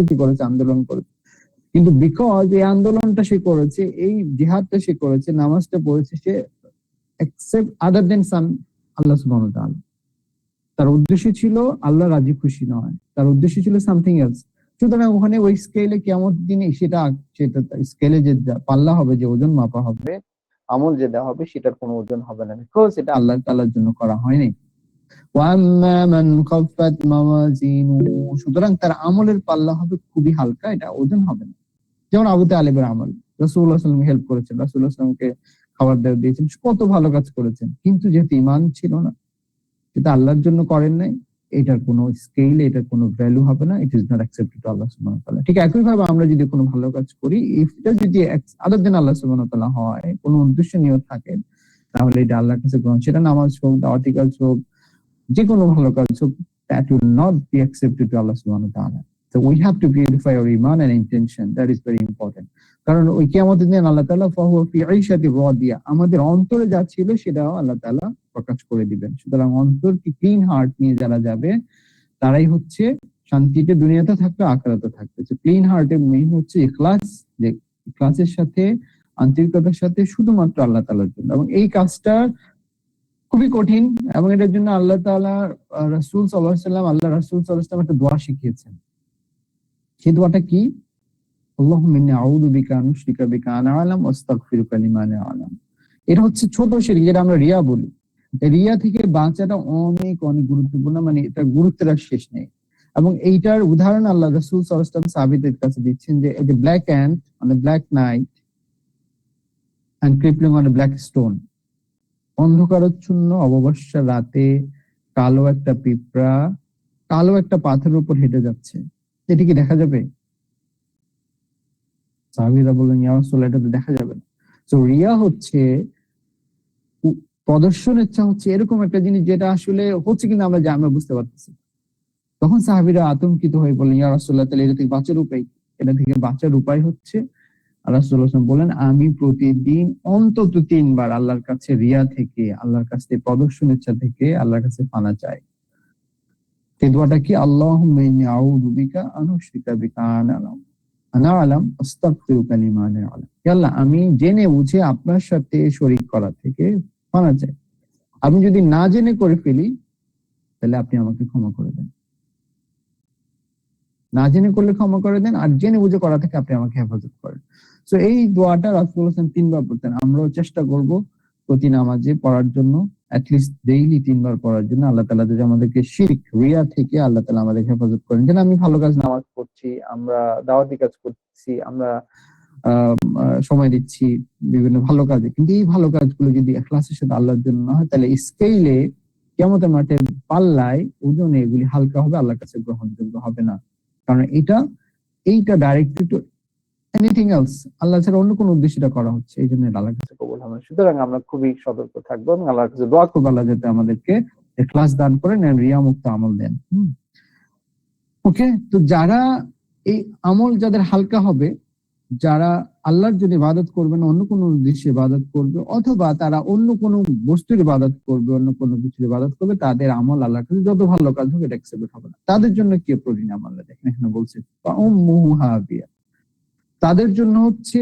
রাজনীতি করেছে, আন্দোলন করেছে, কিন্তু বিকজ এই আন্দোলনটা সে করেছে, এই জিহাদটা সে করেছে, নামাজটা পড়েছে, সে এক্সেপ্ট আদার দেন সাম আল্লাহ সুবহানাহু ওয়া তাআলা। তার উদ্দেশ্য ছিল আল্লাহ রাজি খুশি নয়, তার উদ্দেশ্য ছিল সামথিং এলস। সুতরাং ওখানে ওই স্কেলে কিয়ামত দিনে সেটা সেটা স্কেলে যে পাল্লা হবে, যে ওজন মাপা হবে, আমল যে দেওয়া হবে, সেটার কোনো ওজন হবে না, বিকজ এটা আল্লাহ তাআলার জন্য করা হয়নি। ওয়াম্মা মান খাফফাত মাওয়াজিনুহু, সুতরাং তার আমলের পাল্লা হবে খুবই হালকা, এটা ওজন হবে না। যেমন আবু তালেবের আমল, রাসূলুল্লাহ সাল্লাল্লাহু আলাইহি ওয়াসাল্লাম হেল্প করেছেন, রাসূলুল্লাহ সাল্লাল্লাহু আলাইহি ওয়াসাল্লামকে খাবার দিয়েছেন, কত ভালো কাজ করেছেন, কিন্তু যেহেতু ঈমান ছিল না, সেটা আল্লাহর জন্য করেন নাই, এটার কোনো স্কেল, এটার কোনো ভ্যালু হবে না, it is not accepted to Allah সুবহানাহু ওয়া তাআলা। ঠিক একই ভাবে আমরা যদি কোনো ভালো কাজ করি, এটা যদি আদার দেন আল্লাহ সুবহানাহু ওয়া তাআলা হয়, কোনো উদ্দেশ্য নিয়ে থাকে, তাহলে এটা আল্লাহর কাছে গ্রহণ, সেটা নামাজ হোক, দাওয়াতি কাজ হোক, যে কোনো ভালো কাজ হোক, that will not be accepted to Allah subhanahu wa ta'ala. So we have to purify our iman and intention. That is very important. কারণ ওই কিয়ামতের দিন আল্লাহ তাআলা ফাহুয়া ফি আইশাতি রাদিয়া, আমাদের অন্তরে যা ছিল সেটাও আল্লাহ তাআলা প্রকাশ করে দিবেন। সুতরাং অন্তর কি ক্লিন হার্ট নিয়ে যারা যাবে, তারাই হচ্ছে শান্তিতে দুনিয়াতে থাকবে, আখিরাতে থাকবে। তো ক্লিন হার্টের মেইন হচ্ছে ইখলাস, যে ইখলাসের সাথে, আন্তরিকতার সাথে শুধুমাত্র আল্লাহ তাআলার জন্য। এবং এই কাজটা খুবই কঠিন, এবং এটার জন্য আল্লাহ তাআলা রাসূল সাল্লাল্লাহু আলাইহি ওয়াসাল্লাম, আল্লাহ রাসূল সাল্লাল্লাহু আলাইহি ওয়াসাল্লাম একটা দোয়া শিখিয়েছেন। সেই দোয়াটা কি? আল্লাহুম্মা ইন্নী আউযু বিকা আন উশরিকা বিকা আনা আ'লাম ওয়া আস্তাগফিরুকা লিমা লা আ'লাম। এটা হচ্ছে ছোট শিরক, যেটা আমরা রিয়া বলি। এই রিয়া থেকে বাঁচাটা অনেক অনেক গুরুত্বপূর্ণ, মানে এটা গুরুত্বের আর শেষ নেই। এবং এইটার উদাহরণ আল্লাহ রাসূল সাল্লাল্লাহু আলাইহি ওয়াসাল্লাম সাহাবীদের কাছে দিচ্ছেন, যে এই যে black ant on a black night and crippling on a black stone, অন্ধকারাচ্ছন্ন অমাবস্যা রাতে কালো একটা পিঁপড়া কালো একটা পাথরের উপর হেঁটে যাচ্ছে, এটি কি দেখা যাবে? সাহাবীরা বললেন, ইয়া রাসূলুল্লাহ, এটা তো দেখা যাবে না। তো রিয়া হচ্ছে প্রদর্শন ইচ্ছা, হচ্ছে এরকম একটা জিনিস যেটা আসলে হচ্ছে কিনা আমরা বুঝতে পারতেছি। তখন সাহাবীরা আতঙ্কিত হয়ে বললেন, ইয়া রাসূলুল্লাহ, তাহলে এটা থেকে বাঁচার উপায়? এটা থেকে বাঁচার উপায় হচ্ছে, রাসূলুল্লাহ সাল্লাল্লাহু আলাইহি ওয়াসাল্লাম বলেন, আমি প্রতিদিন অন্তত 3 বার আল্লাহর কাছে রিয়া থেকে, আল্লাহর কাছে প্রদর্শন ইচ্ছা থেকে আল্লাহর কাছে পানা চাই। এই দোয়াটা কি? আল্লাহুম্মা ইন্নী আউযু বিকা আন উশরিকা বিকা আনা আ'লাম আস্তাগফিরুকা লিমা লা আ'লাম। হে আল্লাহ, আমি জেনে বুঝে আপনার সাথে শরীক করা থেকে পানা চাই। আমি যদি না জেনে করে ফেলি, তাহলে আপনি আমাকে ক্ষমা করে দেন। না জেনে করলে ক্ষমা করে দেন, আর জেনে বুঝে করা থেকে আপনি আমাকে হেফাজত করেন। সো এই দোয়াটা রাসূলুল্লাহ সাল্লাল্লাহু আলাইহি ওয়াসাল্লাম 3 বার পড়তেন। আমরাও চেষ্টা করব প্রতি নামাজে পড়ার জন্য, অ্যাটলিস্ট ডেইলি 3 বার পড়ার জন্য। আল্লাহ তাআলা যদি আমাদেরকে শিরক, রিয়া থেকে আল্লাহ তাআলা আমাদের হেফাজত করেন। যেন আমি ভালো কাজ, নামাজ পড়ছি, আমরা দাওয়াতি কাজ করছি, আমরা সময় দিচ্ছি বিভিন্ন ভালো কাজে, কিন্তু এই ভালো কাজগুলো যদি ইখলাসের সাথে আল্লাহর জন্য না হয়, তাহলে স্কেলে, কিয়ামতের মাঠে, পাল্লায়, ওজনে এগুলি হালকা হবে, আল্লাহর কাছে গ্রহণযোগ্য হবে না। কারণ এইটা ডাইরেক্টলি টু এনিথিং এলস, আল্লাহ ছাড়া অন্য কোনো উদ্দেশ্যে করা হচ্ছে, এই জন্য আল্লাহর কাছে কবুল হবে না। সুতরাং আমরা খুবই সতর্ক থাকবো এবং আল্লাহর কাছে দোয়া করবো, আল্লাহ যাতে আমাদেরকে ইখলাস দান করেন এবং রিয়া মুক্ত আমল দেন। ওকে, তো যারা এই আমল যাদের হালকা হবে, যারা আল্লাহর জন্য ইবাদত করবে না, অন্য কোনো উদ্দেশ্যে ইবাদত করবে, অথবা তারা অন্য কোনো বস্তুর ইবাদত করবে, অন্য কোনো কিছুর ইবাদত করবে, তাদের আমল আল্লাহর কাছে যত ভালো কাজ হোক, এটা অ্যাকসেপ্ট হবে না। তাদের জন্য কি পরিণাম আল্লাহ দেখেন এখানে বলছে, ফাউম্মুহু হাবিয়া, তাদের জন্য হচ্ছে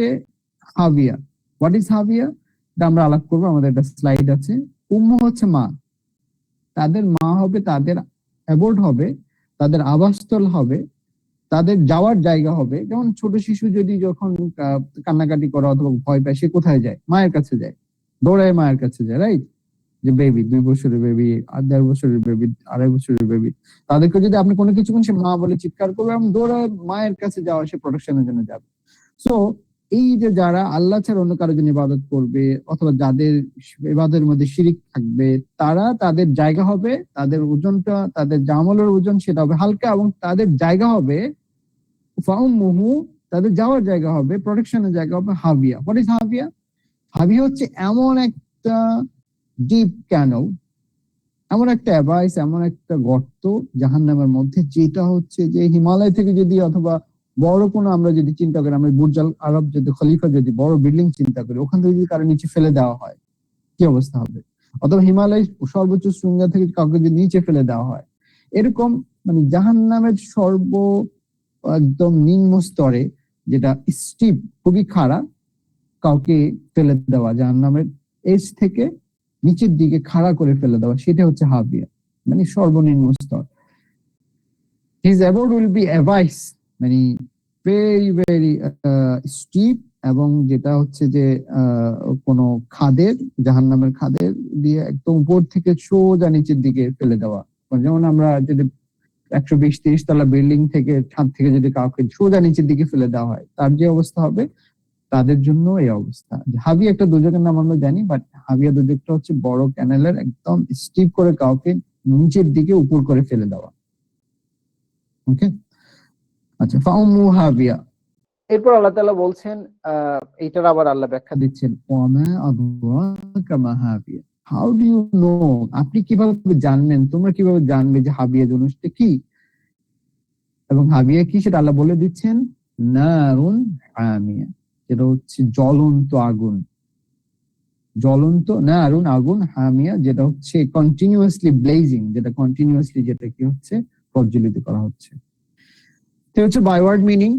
হাবিয়া। হোয়াট ইজ হাবিয়া? এটা আমরা আলাপ করবো, আমাদের একটা স্লাইড আছে। উম্মু হচ্ছে মা, তাদের মা হবে, তাদের অ্যাবোর্ড হবে, তাদের আবাসস্থল হবে, তাদের যাওয়ার জায়গা হবে। যেমন ছোট শিশু যদি যখন কান্নাকাটি করে অথবা ভয় পায়, সে কোথায় যায়? মায়ের কাছে যায়, দৌড়ায় মায়ের কাছে যায়, রাইট? যে বেবি, 2 বছরের বেবি, 1.5 বছরের বেবি, 2.5 বছরের বেবি, তাদেরকে যদি আপনি কোনো কিছু সে মা বলে চিৎকার করবে এবং দৌড়ায় মায়ের কাছে যাওয়া, সে প্রোটেকশনের জন্য যাবে। সো এই যে যারা আল্লাহ ছাড়া অন্য কারোর জন্য ইবাদত করবে, অথবা যাদের ইবাদতের মধ্যে শিরিক থাকবে, তারা, তাদের জায়গা হবে, তাদের ওজনটা, তাদের জামলের ওজন সেটা হবে হালকা, এবং তাদের জায়গা হবে ফাউম্মুহু, তাদের যাওয়ার জায়গা হবে, প্রোটেকশনের জায়গা হবে হাবিয়া। What is হাবিয়া? হাবিয়া হচ্ছে এমন একটা ডিপ ক্যানো, এমন একটা অ্যাবাইস, এমন একটা গর্ত জাহান্নামের মধ্যে, যেটা হচ্ছে যে হিমালয় থেকে যদি, অথবা বড় কোনো, আমরা যদি চিন্তা করি, আমরা বুর্জ আল আরব যদি, খলিফা যদি বড় বিল্ডিং চিন্তা করি, ওখান থেকে যদি কারো নিচে ফেলে দেওয়া হয়, কি অবস্থা হবে? অথবা হিমালয় সর্বোচ্চ শৃঙ্গ থেকে কাউকে যদি নিচে ফেলে দেওয়া হয়, এরকম, মানে জাহান্নামের একদম নিম্ন স্তরে, যেটা স্টিপ, খুবই খাড়া, কাউকে ফেলে দেওয়া, জাহান্নামের এজ থেকে নিচের দিকে খাড়া করে ফেলে দেওয়া, সেটা হচ্ছে হাবিয়া, মানে সর্বনিম্ন স্তর। His abode will be abyss, মানে ভেরি ভেরি স্টিপ, এবং যেটা হচ্ছে যে কোনো খাদের, জাহান্নামের খাদের দিয়ে একদম উপর থেকে সোজা নিচের দিকে ফেলে দেওয়া। যেমন আমরা যদি 120-30 তলা বিল্ডিং থেকে, ছাদ থেকে যদি কাউকে সোজা নিচের দিকে ফেলে দেওয়া হয়, তার যে অবস্থা হবে, তাদের জন্য এই অবস্থা। হাবিয়া একটা দুজকের নাম আমরা জানি, বাট হাবিয়া দুজকটা হচ্ছে বড় ক্যানেলের একদম স্টিপ করে কাউকে নিচের দিকে উপর করে ফেলে দেওয়া। ওকে, আচ্ছা, ফাউমু হাবিয়া। এরপর আল্লাহ তাআলা বলছেন, এইটার আবার আল্লাহ ব্যাখ্যা দিচ্ছেন, ওয়ামা আদরাকা মা হাবিয়া, হাউ ডু ইউ নো, আপনি কিভাবে জানবেন, তোমরা কিভাবে জানবে যে হাবিয়া জিনিসটা কি, এবং হাবিয়া কি সেটা আল্লাহ বলে দিচ্ছেন, নারুন হামিয়া, যেটা হচ্ছে জ্বলন্ত আগুন, জ্বলন্ত নারুন আগুন, হামিয়া যেটা হচ্ছে কন্টিনিউয়াসলি ব্লেজিং, যেটা কন্টিনিউয়াসলি যেটা কি হচ্ছে প্রজ্বলিত করা হচ্ছে। তো হচ্ছে বাই ওয়ার্ড মিনিং।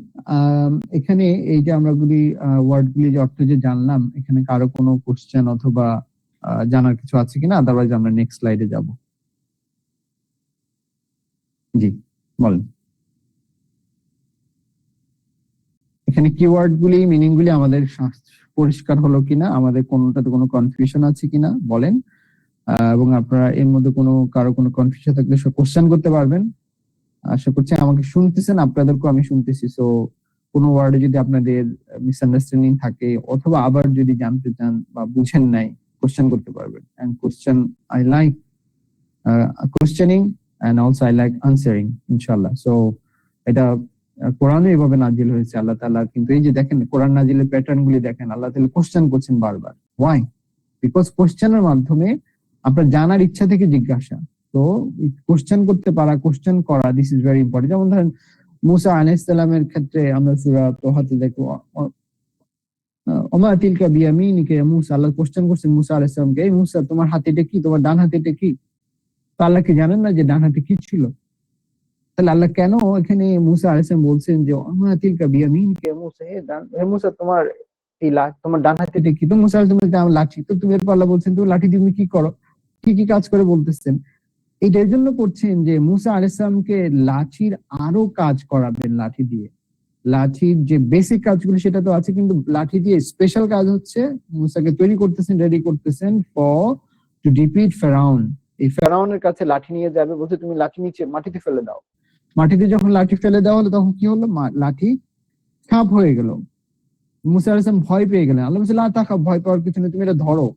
এখানে এই যে আমরা ওয়ার্ড গুলি যে অর্থ যে জানলাম, এখানে কারো কোনো কোশ্চেন অথবা জানার কিছু আছে কিনা, আদারওয়াইজ আমরা নেক্সট স্লাইডে যাব। জি বলেন। এখানে কিওয়ার্ড গুলি, মিনিং গুলি আমাদের পরিষ্কার হলো কিনা, আমাদের কোনোটাতে কোনো কনফিউশন আছে কিনা বলেন। এবং আপনারা এর মধ্যে কারো কোনো কনফিউশন থাকলে সব কোশ্চেন করতে পারবেন। আশা করছি আমাকে শুনতেছেন, আপনাদেরকেও আমি শুনতেছি। সো কোনো ওয়ার্ডে যদি আপনাদের মিসআন্ডারস্ট্যান্ডিং থাকে, অথবা আবার যদি জানতে চান বা বুঝেন নাই, কোশ্চেন করতে পারবেন। And question, I like questioning and also I like answering, ইনশাআল্লাহ। সো এটা কোরআনে এভাবে নাজিল হয়েছে। আল্লাহ তাআলা কিন্তু এই যে দেখেন কোরআন নাজিলের প্যাটার্ন গুলি দেখেন, আল্লাহ তাআলা কোশ্চেন করছেন বারবার। ওয়াই? বিকজ কোশ্চেনের মাধ্যমে আপনার জানার ইচ্ছা থেকে জিজ্ঞাসা, তো কোশ্চেন করতে পারা, কোশ্চেন করা, দিস ইজ ভেরি ইম্পর্টেন্ট। যেমন ধরেন মুসা আলাইহিস সালামের ক্ষেত্রে আমরা সূরা তোহাতে দেখো, ওমা তিলকা বিয়ামিনিকা ইয়া মুসা, আল্লাহ কোশ্চেন করছেন মুসা আলাইহিস সালামকে, এই মুসা তোমার হাতিটা কি, তোমার ডান হাতিটা কি? তো আল্লাহ কি জানেন না যে ডান হাতে কি ছিল? তাহলে আল্লাহ কেন এখানে মুসা আলাইহিস সালাম বলছেন যে ওমা তিলকা বিয়ামিনিকা ইয়া মুসা, হে মুসা তোমার তোমার ডান হাতিটা কি? তো মুসা আলাইহিস সালাম লাঠি। তো তুমি এরপর আল্লাহ বলছেন তুমি লাঠি তুমি কি করো, কি কি কাজ করে বলতেছেন? এটার জন্য করছেন যে মুসা আলাইহিস সালামকে লাঠির আরো কাজ করাবেন, লাঠি দিয়ে। লাঠির যে বেসিক কাজগুলো সেটা তো আছে, কিন্তু লাঠি দিয়ে স্পেশাল কাজ হচ্ছে মুসাকে তৈরি করতেছেন, রেডি করতেছেন ফর টু ডিফিট ফেরাউন। এই ফেরাউনের কাছে লাঠি নিয়ে যাবে, বলছে তুমি লাঠি নিচে মাটিতে ফেলে দাও। মাটিতে যখন লাঠি ফেলে দেওয়া হলো, তখন কি হলো, লাঠি সাপ হয়ে গেল। মুসা আলাইহিস সালাম ভয় পেয়ে গেলেন। আল্লাহ বলছে লা তাখাফ, ভয় পাওয়ার কিছু নেই, তুমি এটা ধরো।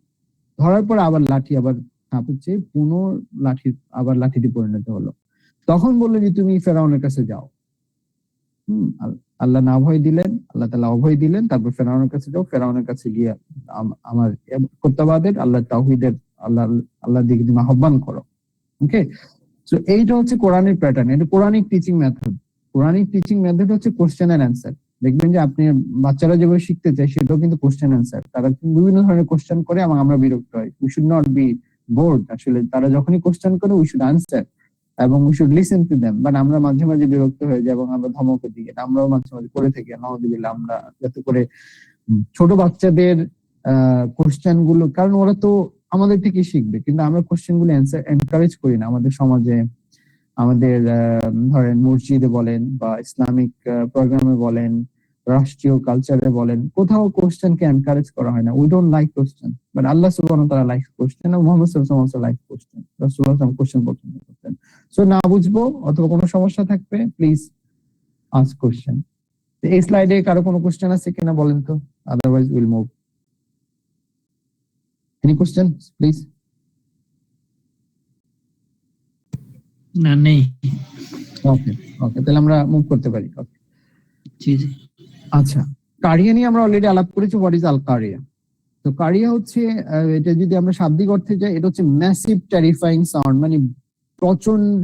ধরার পর আবার লাঠি, আবার সাপ হচ্ছে লাঠি, আবার লাঠিতে পরিণত হলো। তখন বললো যে তুমি ফেরাউনের কাছে যাও। আল্লাহ না ভয় দিলেন, আল্লাহ তাআলা অভয় দিলেন, তারপর ফেরাউনের কাছে যাও, ফেরাউনের কাছে গিয়ে আমার কর্তব্যবাদের, আল্লাহ তাওহীদের, আল্লাহর দিকে তুমি আহ্বান করো। ওকে, সো এইটা হচ্ছে কোরআনের প্যাটার্ন, এটা Quranic teaching method. Quranic teaching method হচ্ছে কোশ্চেন এন্ড অ্যান্সার। দেখবেন যে আপনি বাচ্চারা যেভাবে শিখতে চায় সেটাও কিন্তু কোশ্চেন অ্যান্সার। তারা বিভিন্ন ধরনের কোশ্চেন করে এবং আমরা বিরক্ত হই। We should not be bored. আসলে তারা যখনই কোশ্চেন করে উই শুড আনসার এবং we should listen to them. But আমরা মাঝে মাঝে বিরক্ত হয়ে যাই এবং আমরা ধমক দিই। আমরাও মাঝে মাঝে করে থাকি, নাউযুবিল্লাহ। আমরা যাতে করে ছোট বাচ্চাদের কোশ্চেন গুলো, কারণ ওরা তো আমাদের থেকে শিখবে, কিন্তু আমরা কোশ্চেন গুলো এনকারেজ করি না। আমাদের সমাজে, আমাদের ধরেন মসজিদে বলেন বা ইসলামিক প্রোগ্রামে বলেন, রাষ্ট্রীয় কালচারে বলেন, কোথাও কোশ্চেনকে এনকারেজ করা হয় না। We don't like question, but Allah সুবহানাহু ওয়া তাআলা লাইক কোশ্চেন, এবং মুহাম্মদ সাল্লাল্লাহু আলাইহি ওয়াসাল্লাম লাইক কোশ্চেন। রাসূলুল্লাহ সাল্লাল্লাহু আলাইহি ওয়াসাল্লাম কোশ্চেন পছন্দ করতেন। সো না বুঝবো অথবা কোনো সমস্যা থাকবে, প্লিজ আস্ক কোশ্চেন। এই স্লাইডে কারো কোনো কোশ্চেন আছে কিনা বলেন তো, otherwise will move. Any question please? না, নেই। ওকে ওকে, তাহলে আমরা মুভ করতে পারি। ওকে, জি জি। আচ্ছা, কারিয়া নিয়ে আমরা অলরেডি আলাপ করেছি। হোয়াট ইজ আল কারিয়া? তো কারিয়া হচ্ছে, এটা যদি আমরা শাব্দিক অর্থে যাই, এটা হচ্ছে ম্যাসিভ টেরিফাইং সাউন্ড, মানে প্রচন্ড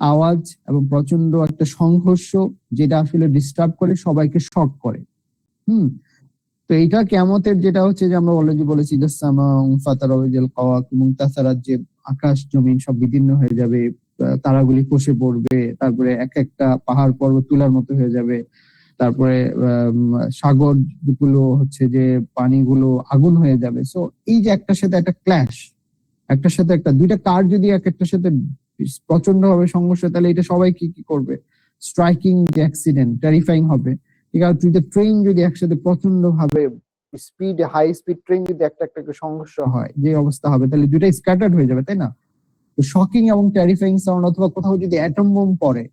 আওয়াজ এবং প্রচন্ড একটা সংঘর্ষ, যেটা আসলে ডিস্টার্ব করে, সবাইকে শক করে। তো এইটা কিয়ামতের, যেটা হচ্ছে যে আমরা অলরেডি বলেছি যে সামা ফাতারাল কাওয়াকিব, মুনতাসারাত, যে আকাশ জমিন সব বিদীর্ণ হয়ে যাবে, তারাগুলি খসে পড়বে, তারপরে এক একটা পাহাড় পর্বত তুলার মতো হয়ে যাবে, তারপরে সাগর গুলো হচ্ছে যে পানিগুলো আগুন হয়ে যাবে। সো এই যে একটার সাথে একটা ক্ল্যাশ, একটার সাথে একটা, দুইটা কার যদি এক একটার সাথে প্রচন্ড ভাবে সংঘর্ষ, তাহলে এটা সবাই কি কি করবে? স্ট্রাইকিং যে অ্যাক্সিডেন্ট, টেরিফাইং হবে। ঠিক আছে, দুইটা ট্রেন যদি একসাথে প্রচন্ড ভাবে স্পিড, হাই স্পিড ট্রেন যদি একটা একটা সংঘর্ষ হয়, যে অবস্থা হবে, তাহলে দুইটাই স্ক্যাটার্ড হয়ে যাবে, তাই না? তো শকিং এবং টেরিফাইং সাউন্ড, অথবা কোথাও যদি অ্যাটম বোম পড়ে,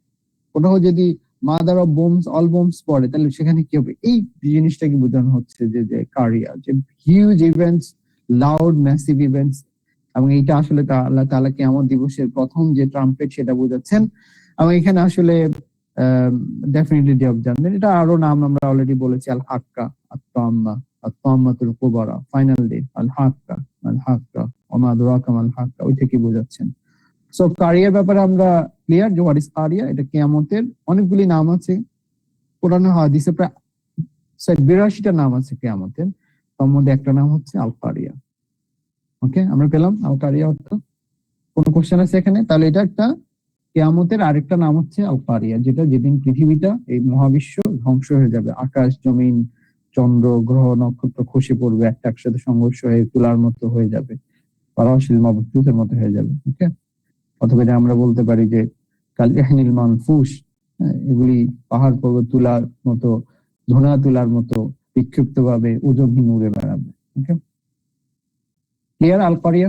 কোথাও যদি mother of bombs, all bombs পড়ে, তাহলে সেখানে কি হবে? এই জিনিসটাকে বোঝানো হচ্ছে যে যে কারিয়া, যে huge events, loud massive events. এবং এইটা আসলে আল্লাহ তাআলা কিয়ামত দিবসের প্রথম যে ট্রাম্পেট সেটা বোঝাচ্ছেন। এবং এখানে আসলে ডেফিনেটলি ডে অফ জাজমেন্ট, এটা আরো নাম আমরা অলরেডি বলেছি, আল হাক্কা, আত-তাম্মা, আত-তাম্মাতুল কুবরা, ফাইনাল ডে, আল হাক্কা, আল হাক্কা ওয়া মা আদরাকা মাল হাক্কা, ওই থেকে বোঝাচ্ছেন। সো কারিয়ার ব্যাপারে আমরা ক্লিয়ার যে হোয়াট ইজ কারিয়া। এটা কিয়ামতের অনেকগুলি নাম আছে, কোরআনে হাদিসে প্রায় 82টা নাম আছে কিয়ামতের, তার মধ্যে একটা নাম হচ্ছে আল কারিয়া। ওকে, আমরা পেলাম আল কারিয়া অর্থ। কোনো কোশ্চেন আছে এখানে? তাহলে এটা একটা কিয়ামতের আরেকটা নাম হচ্ছে আল কারিয়া, যেটা যেদিন পৃথিবীটা, এই মহাবিশ্ব ধ্বংস হয়ে যাবে, আকাশ জমিন চন্দ্র গ্রহ নক্ষত্র খসে পড়বে, একটা একসাথে সংঘর্ষ হয়ে তুলার মতো হয়ে যাবে, পারাশিল মাবথুতের মতো হয়ে যাবে। ওকে, অথবা এটা আমরা বলতে পারি যে কাল ইহনিল মানফুস, এগুলি পাহাড় পর্বত তুলার মতো, ধোনা তুলার মতো বিক্ষিপ্ত ভাবে ওজনহীন উড়ে বেড়াবে। ওকে, ক্লিয়ার আল কারিয়া?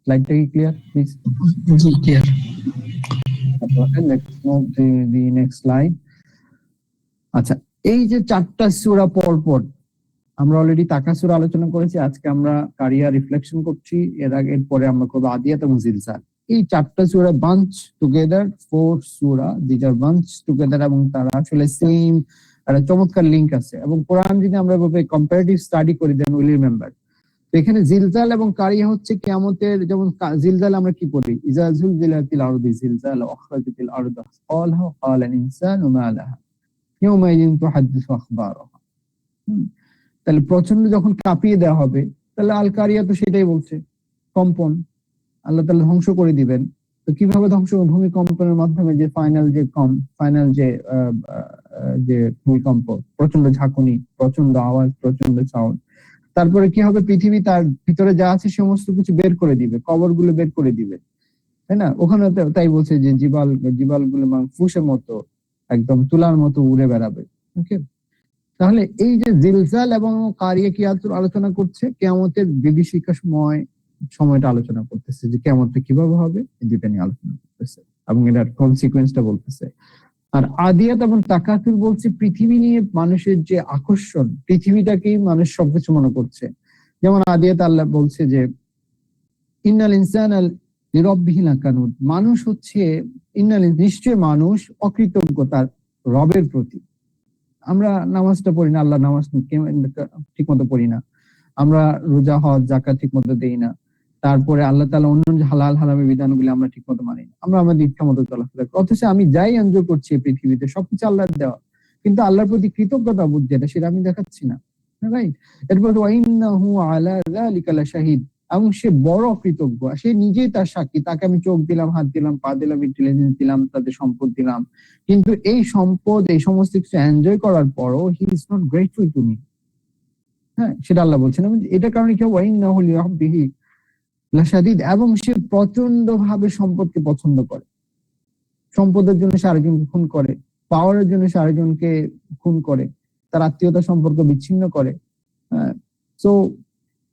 স্লাইডটা কি clear please? G clear. Let's move to the next slide. আচ্ছা, এই যে 4টা সূরা পর আমরা অলরেডি তাকাসুর আলোচনা করেছি, আজকে আমরা কারিয়া রিফ্লেকশন করছি, এর পরে আমরা করবো আদিয়াত এবং জিলজাল। এই 4টা সূরা বাঞ্চ টুগেদার, 4 সূরা, দিজ আর বাঞ্চ টুগেদার, এবং তারা আসলে সেম একটা চমৎকার লিংক আছে। এবং কোরআন যদি আমরা ভাবে কম্পারেটিভ স্টাডি করি, দেন উইল রিমেম্বার। তো এখানে জিলজাল এবং কারিয়া হচ্ছে কিয়ামতের, যেমন জিলজাল আমরা কি পড়ি, ইজা জুলজিলাতিল আরদু জিলজালা ওয়া আখরাজাতিল আরদু আসকালাহা ওয়া ক্বালাল ইনসানু মা লাহা ইয়াওমাইযিন তুহাদ্দিসু আখবারাহা। তাহলে প্রচন্ড যখন কাঁপিয়ে দেওয়া হবে, তাহলে আল কারিয়া তো সেটাই বলছে, কম্পন, আল্লাহ তাআলা ধ্বংস করে দিবেন। তো কিভাবে ধ্বংস? ভূমিকম্পনের মাধ্যমে, যে ফাইনাল যে ভূমিকম্প, প্রচন্ড ঝাঁকুনি, প্রচন্ড আওয়াজ, প্রচন্ড সাউন্ড। তারপরে কি হবে? পৃথিবী তার ভিতরে যা আছে সমস্ত কিছু বের করে দিবে, কবরগুলো বের করে দিবে, তাই না? ওখানে তাই বলছে যে জিবালগুলো ফুসের মতো, একদম তুলার মতো উড়ে বেড়াবে। ওকে, তাহলে এই যে জিলজাল এবং কারিয়া কি আলোচনা করছে? কিয়ামতের বিভীষিকাময় সময়টা আলোচনা করতেছে, যে কিয়ামতটা কিভাবে হবে, এই দুইটা নিয়ে আলোচনা করতেছে এবং এটার কনসিকুয়েন্সটা বলতেছে। আর আদিয়াত এবং তাকাতুর বলছে পৃথিবী নিয়ে মানুষের যে আকর্ষণ, পৃথিবীটাকেই মানুষ সবকিছু মনে করছে। যেমন আদিয়াত আল্লাহ বলছে যে ইন্নাল ইনসানা লিরাব্বিহি লাকানুদ, মানুষ হচ্ছে, নিশ্চয় মানুষ অকৃতজ্ঞ তার রবের প্রতি। আমরা নামাজটা পড়ি না, আল্লাহ নামাজ ঠিক মতো পড়ি না, আমরা রোজা হজ যাকাত ঠিক মতো দেই না, তারপরে আল্লাহ তাআলা অন্য হালাল হারামের বিধানগুলি আমরা ঠিক মতো মানি না, আমরা আমাদের ইচ্ছা মতো চলাফেরা করি। অথচ আমি যাই এনজয় করছি পৃথিবীতে, সবকিছু আল্লাহর দেওয়া, কিন্তু আল্লাহর প্রতি কৃতজ্ঞতা বোধ যেটা, সেটা আমি দেখাচ্ছি না, রাইট? এরপর ওয়া ইন্নাহু আলা যালিকা লাশাহিদ, এবং সে বড় অকৃতজ্ঞ, সে নিজেই তার সাক্ষী, তাকে আমি চোখ দিলাম, হাত দিলাম, পা দিলাম, ইন্টেলিজেন্স দিলাম, তাদের সম্পদ দিলাম, কিন্তু এই সম্পদ, এই সমস্ত কিছু এনজয় করার পরও he is not grateful to me. হ্যাঁ, সেটা আল্লাহ বলছেন। এটার কারণে কি? ওয়াইন্নাহু লিরাব্বিহি লাশাদীদ, এবং সে প্রচন্ড ভাবে সম্পদকে পছন্দ করে, সম্পদের জন্য সে আরেকজনকে খুন করে, পাওয়ারের জন্য সে আরেকজনকে খুন করে, তার আত্মীয়তা সম্পর্ক বিচ্ছিন্ন করে। সো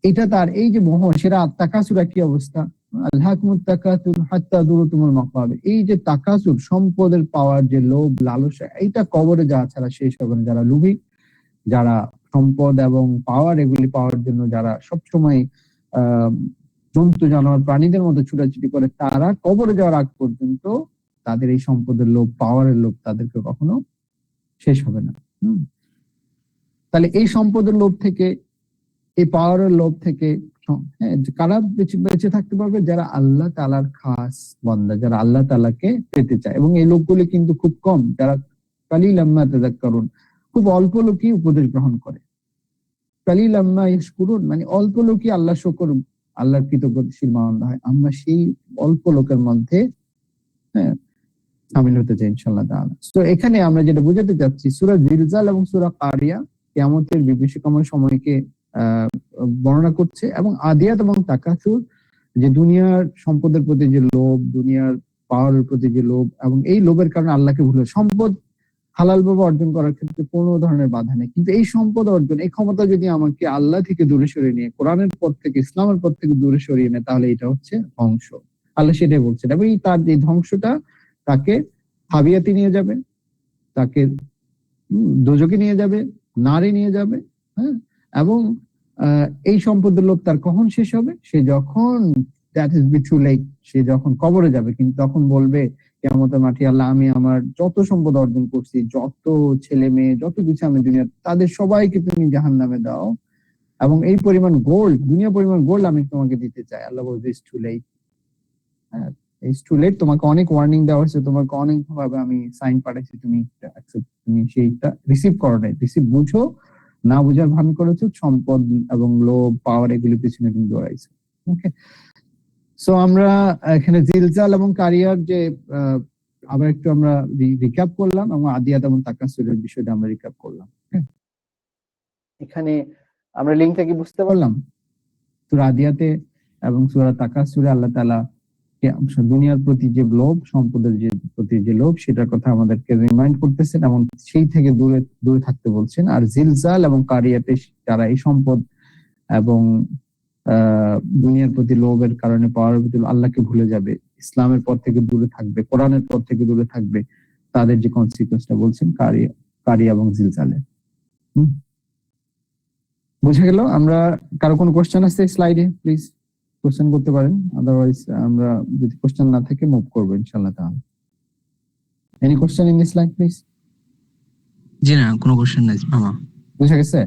এটা তার এই যে মোহ, সেটা তাকাসুর একই অবস্থা। আলহাকুমুত তাকাসুর হাত্তা যুরতুমুল মাকাবির, এই যে তাকাসুর, সম্পদের পাওয়ার যে লোভ লালসা, এইটা কবরে যাওয়া ছাড়া শেষ হবে না। যারা লোভী, যারা সম্পদ এবং পাওয়ার, এগুলি পাওয়ার জন্য যারা সবসময় জন্তু জানোয়ার প্রাণীদের মতো ছুটাছুটি করে, তারা কবরে যাওয়ার আগ পর্যন্ত তাদের এই সম্পদের লোভ, পাওয়ারের লোভ তাদেরকে কখনো শেষ হবে না। তাহলে এই সম্পদের লোভ থেকে, এই পাওয়ারের লোভ থেকে কারা বেঁচে থাকতে পারবে? যারা আল্লাহ তাআলার খাস বান্দা, যারা আল্লাহ তাআলাকে পেতে চায়। এবং এই লোকগুলি কিন্তু খুব কম, যারা কালিলাম মা তাযাক্কারুন, খুব অল্প লোকই উপদেশ গ্রহণ করে। কালিলাম মা ইয়াশকুরুন, মানে অল্প লোকই আল্লাহ শুকর, আল্লাহর কৃতজ্ঞতাশীল বান্দা হয়। আমরা সেই অল্প লোকের মধ্যে হ্যাঁ, সামিল হতে চাই ইনশাআল্লাহ তাআলা। তো এখানে আমরা যেটা বোঝাতে চাচ্ছি, সূরা জিলজাল এবং সূরা কারিয়া কিয়ামতের বিভীষিকাময় সময়কে বর্ণনা করছে, এবং আদিয়াত এবং তাকাসুর যে দুনিয়ার সম্পদের প্রতি যে লোভ, দুনিয়ার পাওয়ারের প্রতি যে লোভ, এবং এই লোভের কারণে আল্লাহকে ভুলে সম্পদ হালাল ভাবে অর্জন করার ক্ষেত্রে কোনো ধরনের বাধা নেই, কিন্তু এই সম্পদ অর্জন, এই ক্ষমতা যদি আমাকে আল্লাহ থেকে দূরে সরিয়ে নিয়ে, কোরআনের পথ থেকে, ইসলামের পথ থেকে দূরে সরিয়ে নেয়, তাহলে এটা হচ্ছে ধ্বংস। আল্লাহ সেটাই বলছেন, এবং তার যে ধ্বংসটা তাকে হাবিয়াতে নিয়ে যাবে, তাকে দোজকে নিয়ে যাবে, নারে নিয়ে যাবে। হ্যাঁ, এবং এই সম্পদের লোভ তার কখন শেষ হবে? সে যখন that is be too late, সে যখন কবরে যাবে, কিন্তু তখন বলবে কিয়ামতের মাঠে, আল্লাহ আমি আমার যত সম্পদ অর্জন করছি, যত ছেলে মেয়ে, যত কিছু আমি দুনিয়া, তাদের সবাইকে তুমি জাহান্নামে দাও, এবং এই পরিমাণ গোল্ড, দুনিয়া পরিমাণ গোল্ড আমি তোমাকে দিতে চাই। আল্লাহ বলছে ইটস টু লেট। হ্যাঁ, ইটস টু লেট, তোমাকে অনেক ওয়ার্নিং দেওয়া হয়েছে, তোমাকে অনেক ভাবে আমি সাইন পাঠাইছি, তুমি সেইটা রিসিভ করো নাই, রিসিভ বুঝো না, বুঝার ভান করেছো, সম্পদ এবং লোভ, পাওয়ার, এগুলি পিছনে তুমি দৌড়াইছো। ওকে, সো আমরা এখানে জিলজাল এবং কারিয়ার যে আবার একটু আমরা রিক্যাপ করলাম, এবং আদিয়াত এবং তাকাসুরের বিষয়টা আমরা রিক্যাপ করলাম। এখানে আমরা লিঙ্কটা কি বুঝতে পারলাম? সূরা আদিয়াতে এবং সূরা তাকাসুরে আল্লাহ তাআলা দুনিয়ার প্রতি যে লোভ, সম্পদের যে প্রতি যে লোভ, সেটার কথা আমাদেরকে রিমাইন্ড করতেছেন, এবং সেই থেকে দূরে দূরে থাকতে বলছেন। আর জিলজাল এবং কারিয়াতে যারা এই সম্পদ এবং দুনিয়ার প্রতি লোভের কারণে, পাওয়ার প্রতি আল্লাহকে ভুলে যাবে, ইসলামের পথ থেকে দূরে থাকবে, কোরআনের পথ থেকে দূরে থাকবে, তাদের যে কনসিকুয়েন্সটা বলছেন কারিয়া এবং জিলজালে। বুঝে গেল? আমরা কারো কোনো কোশ্চেন আছে স্লাইডে? প্লিজ কোশ্চেন করতে পারেন, আদারওয়াইজ আমরা যদি কোশ্চেন না থাকে মুভ করবো ইনশাআল্লাহ তাআলা। Any question in this slide please? জি না, কোনো কোশ্চেন নাই মামা। বুঝে গেছে?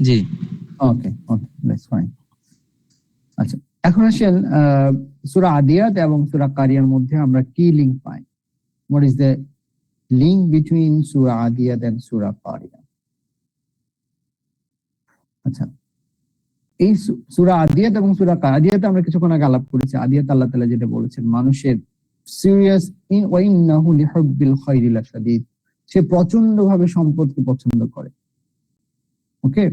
জি, ওকে ওকে, দ্যাটস ফাইন। আচ্ছা, এখন আসেন সূরা আদিয়াত এবং সূরা কারিয়ার মধ্যে আমরা কি লিংক পাই? What is the link between সূরা আদিয়াত এন্ড সূরা কারিয়া? আচ্ছা, এই সূরা আদিয়াত এবং সূরা কারিয়াতে আমরা কিছুক্ষণ আগে আলাপ করেছি। আদিয়াত আল্লাহ তাআলা যেটা বলেছেন, মানুষের সিরিয়াস ওয়া ইন্নাহু লিহুব্বিল খায়রি লাশাদীদ, সে প্রচন্ড ভাবে সম্পদকে পছন্দ করে। ওকে,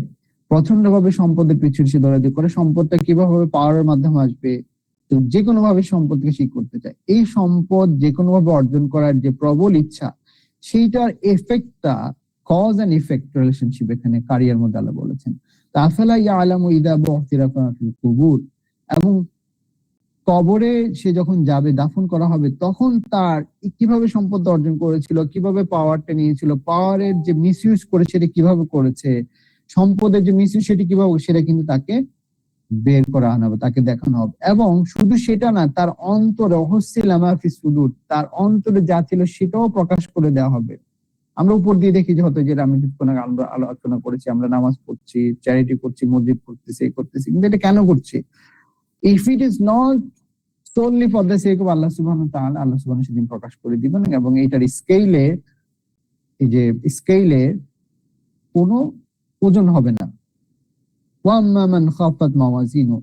প্রচন্ড ভাবে সম্পদের পিছনে সে দৌড়াদৌড়ি করে। সম্পদটা কিভাবে পাওয়ার মাধ্যমে আসবে, তো যে কোনো ভাবে সম্পদকে সে করতে চায়। এই সম্পদ যে কোনো ভাবে অর্জন করার যে প্রবল ইচ্ছা, সেইটার এফেক্টটা, কজ এন্ড ইফেক্ট রিলেশনশিপ এখানে কারিয়ার মধ্যে আল্লাহ বলেছেন। তাফালা ইয়ালামু ইদা বু'থিরা ফিল কুবুর, এবং কবরে সে যখন যাবে, দাফন করা হবে, তখন তার কিভাবে সম্পদ অর্জন করেছিল, কিভাবে পাওয়ারটা নিয়েছিল, পাওয়ারের যে মিসইউজ করেছে সেটা কিভাবে করেছে, সম্পদের যে মিসইউজ সেটা কিভাবে, সেটা কিন্তু তাকে বের করা হবে, তাকে দেখানো হবে। এবং শুধু সেটা না, তার অন্তরে রহস্যিলামা ফিস সুদূর, তার অন্তরে যা ছিল সেটাও প্রকাশ করে দেওয়া হবে। আমরা উপর দিয়ে দেখি যে হয়তো, যেটা আমি কিছুক্ষণ আগে আমরা আলোচনা করেছি, আমরা নামাজ পড়ছি, চ্যারিটি করছি, মসজিদ করতেছি, এই করতেছি, কিন্তু এটা কেন করছি? If it is not solely for the sake of Allah subhanahu wa ta'ala, আল্লাহ সুবহানাহু সেদিন প্রকাশ করে দিবেন, এবং এইটার স্কেলে, এই যে স্কেলে কোনো ওজন হবে না। ওয়া আম্মা মান খাফাত মাওয়াজিনু,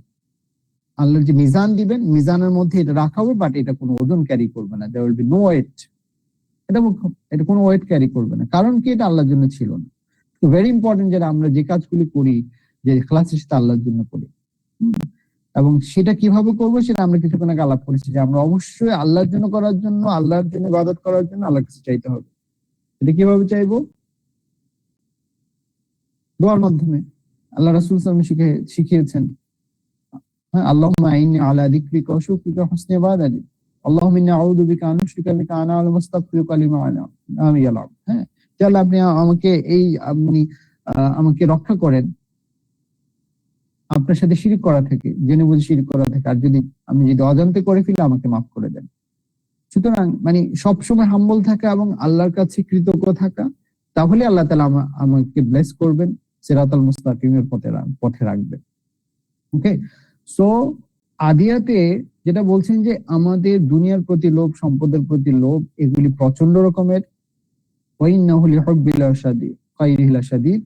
আল্লাহ যে মিজান দিবেন, মিজানের মধ্যে এটা রাখা হবে, বাট এটা কোনো ওজন ক্যারি করবে না। There will be no weight, এটা কোনো ওয়েট ক্যারি করবে না। কারণ কি? এটা আল্লাহর জন্য ছিল না। তো ভেরি ইম্পর্টেন্ট, যেটা আমরা যে কাজগুলি করি, যে ইখলাসের সাথে আল্লাহর জন্য করি, এবং সেটা কিভাবে করবো সেটা আমরা কিছুক্ষণ আগে আলাপ করেছি, যে আমরা অবশ্যই আল্লাহর জন্য করার জন্য, আল্লাহর জন্য ইবাদত করার জন্য আল্লাহর কাছে চাইতে হবে। এটা কিভাবে চাইবো? দোয়ার মাধ্যমে। আল্লাহ রাসূল সাল্লাল্লাহু আলাইহি ওয়াসাল্লাম শিখিয়েছেন, হ্যাঁ, আল্লাহুম্মা ইন্নী আলা যিকরিকা ওয়া শুকরিকা ওয়া হুসনি ইবাদাতি, আল্লাহুম্মা ইন্নী আউযু বিকা আন উশরিকা বিকা আনা আল মুস্তাগফিরুকা লিমা আমি ইয়ালাম। হ্যাঁ, তাহলে আপনি আমাকে রক্ষা করেন আপনার সাথে শিরক করা থেকে, জেনে বুঝে শিরক করা থেকে, আর আমি যদি অজান্তে করে ফেলি আমাকে মাফ করে দেন। সুতরাং সবসময় হাম্বল থাকা এবং আল্লাহর কাছে কৃতজ্ঞ থাকা, তাহলে আল্লাহ তাআলা আমাকে ব্লেস করবেন, সিরাতাল মুস্তাকিমের পথে রাখবেন। ওকে, সো আদিয়াতে যেটা বলছেন যে আমাদের দুনিয়ার প্রতি লোভ, সম্পদের প্রতি লোভ, এগুলি প্রচন্ড রকমের। ওয়া ইন্নাহু লিহুব্বিল খায়রি লাশাদীদ,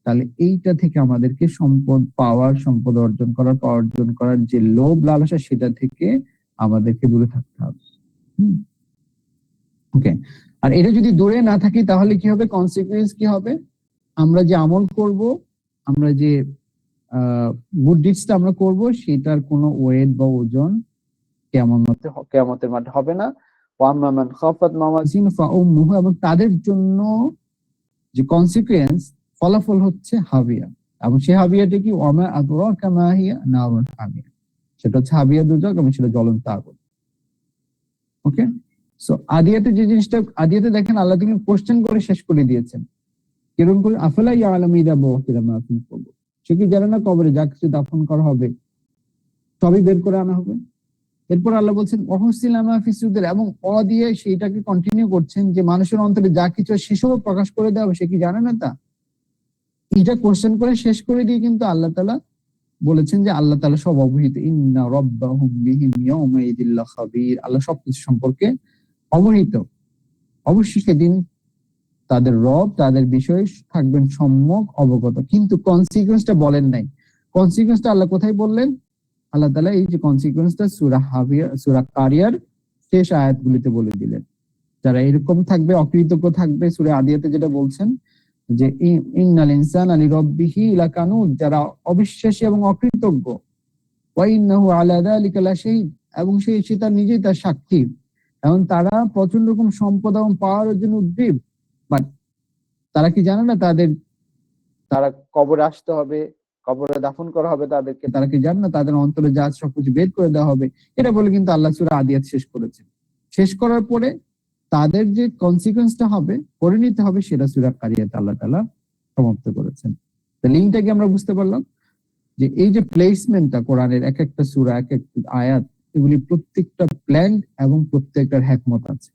তাহলে এইটা থেকে আমাদেরকে সম্পদ অর্জন করার যে লোভ লালসা, সেটা থেকে আমাদেরকে দূরে থাকতে হবে। ওকে, আর এটা যদি দূরে না থাকি তাহলে কি হবে, কনসিকুয়েন্স কি হবে, আমরা যে আমল করব, আমরা যে গুড ডিডসটা আমরা করব, সেটার কোনো ওয়েট বা ওজন কিয়ামতের মাঠে হবে না। ওয়াম্মা মান খাফাত মাওয়াজিনু ফাউম্মুহু, এবং তাদের জন্য যে কনসিকুয়েন্স, ফলাফল হচ্ছে হাবিয়া, এবং সেই হাবিয়াটা কি, ওয়ামা আদরাকা মা হিয়া নারুন হামিয়া, সেটা হচ্ছে হাবিয়া দুজক, এবং সেটা জ্বলন্ত আগুন। ওকে, সো আদিয়াতে যে জিনিসটা, আদিয়াতে দেখেন আল্লাহ তিনি কোশ্চেন করে শেষ করে দিয়েছেন, কিরকম করে, আফালা ইয়ালামু ইযা বু'থিরা মা ফিল কুবুর, সে কি জানে না কবরে যা কিছু দাফন করা হবে সবই বের করে আনা হবে। এরপর আল্লাহ বলছেন ওয়াহুসিলা মা ফি সুদুর, এবং দিয়ে সেইটাকে কন্টিনিউ করছেন যে মানুষের অন্তরে যা কিছু সেসব প্রকাশ করে দেওয়া হবে, সে কি জানে না তা। এটা কোশ্চেন করে শেষ করে দিয়ে কিন্তু আল্লাহ তাআলা বলেছেন যে আল্লাহ তাআলা সব অবহিত, ইন্না রাব্বাহুম বিহিম ইয়াউমাইদিল খাবীর, আল্লাহ সবকিছু সম্পর্কে অবহিত, অবশ্যই সেদিন তাদের রব তাদের বিষয়ে থাকবেন সম্যক অবগত। কিন্তু কনসিকুয়েন্সটা বলেন নাই। কনসিকুয়েন্সটা আল্লাহ কোথায় বললেন? আল্লাহ তাআলা এই যে কনসিকুয়েন্সটা সূরা হাবিয়া, সূরা কারিয়ার শেষ আয়াতগুলিতে বলে দিলেন। যারা এরকম থাকবে, অকৃতজ্ঞ থাকবে, সূরা আদিয়াতে যেটা বলছেন যে ইন্নাল ইনসানা লিরাব্বিহি লাকানুদ, যারা অবিশ্বাসী এবং অকৃতজ্ঞ, ওয়া ইন্নাহু আলা যালিকা লাশাহিদ, এবং সে তার নিজেই তার সাক্ষী, এবং তারা প্রচন্ড রকম সম্পদ এবং পাওয়ার জন্য উদ্গ্রীব। বাট তারা কি জানে না তারা কবরে আসতে হবে, কবরে দাফন করা হবে তাদেরকে, তারা কি জানে না তাদের অন্তরে যা সবকিছু বের করে দেওয়া হবে। এটা বলে কিন্তু আল্লাহ সূরা আদিয়াত শেষ করেছেন। শেষ করার পরে তাদের যে কনসিকুয়েন্সটা হবে, করে নিতে হবে, সেটা সূরা কারিয়াতে আল্লাহ তাআলা সমাপ্ত করেছেন। তো লিঙ্কটা কি আমরা বুঝতে পারলাম যে এই যে প্লেসমেন্টটা কোরআনের এক একটা সূরা, এক একটা আয়াত, এগুলি প্রত্যেকটা প্ল্যান এবং প্রত্যেকটার হিকমত আছে।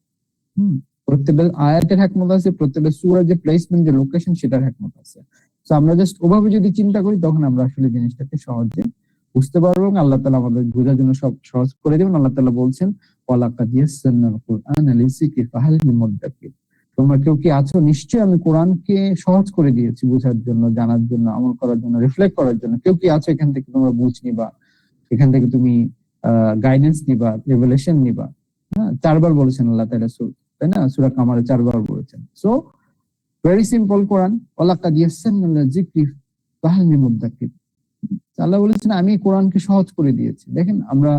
প্রত্যেকটা আয়াতের হিকমত আছে, প্রত্যেকটা সূরার যে প্লেসমেন্ট, যে লোকেশন, সেটার হিকমত আছে। তো আমরা জাস্ট ওভাবে যদি চিন্তা করি, তখন আমরা আসলে জিনিসটাকে সহজে বুঝতে পারবো, এবং আল্লাহ তাআলা আমাদের বোঝার জন্য সব সহজ করে দেবেন। আল্লাহ তাআলা বলছেন ওয়ালাকাদ ইয়াসসারনাল কুরআনা লিযিকরি ফাহাল মিন মুদ্দাকির, তোমরা কেউ কি আছো, নিশ্চয়ই আমি কোরআনকে সহজ করে দিয়েছি বোঝার জন্য, জানার জন্য, আমল করার জন্য, রিফ্লেক্ট করার জন্য। কেউ কি আছো এখান থেকে তোমরা বুঝ নিবা, এখান থেকে তুমি গাইডেন্স নিবা, রিভেলেশন নিবা। হ্যাঁ, 4 বার বলেছেন আল্লাহ তাআলা, তাই না? সূরা কামারে 4 বার বলেছেন। সো ভেরি সিম্পল কোরআন, ওয়ালাকাদ ইয়াসসারনাল যিকরি ফাহাল মিন মুদ্দাকির। আল্লাহ বলেছেন আমি কোরআনকে সহজ করে দিয়েছি। দেখেন আমরা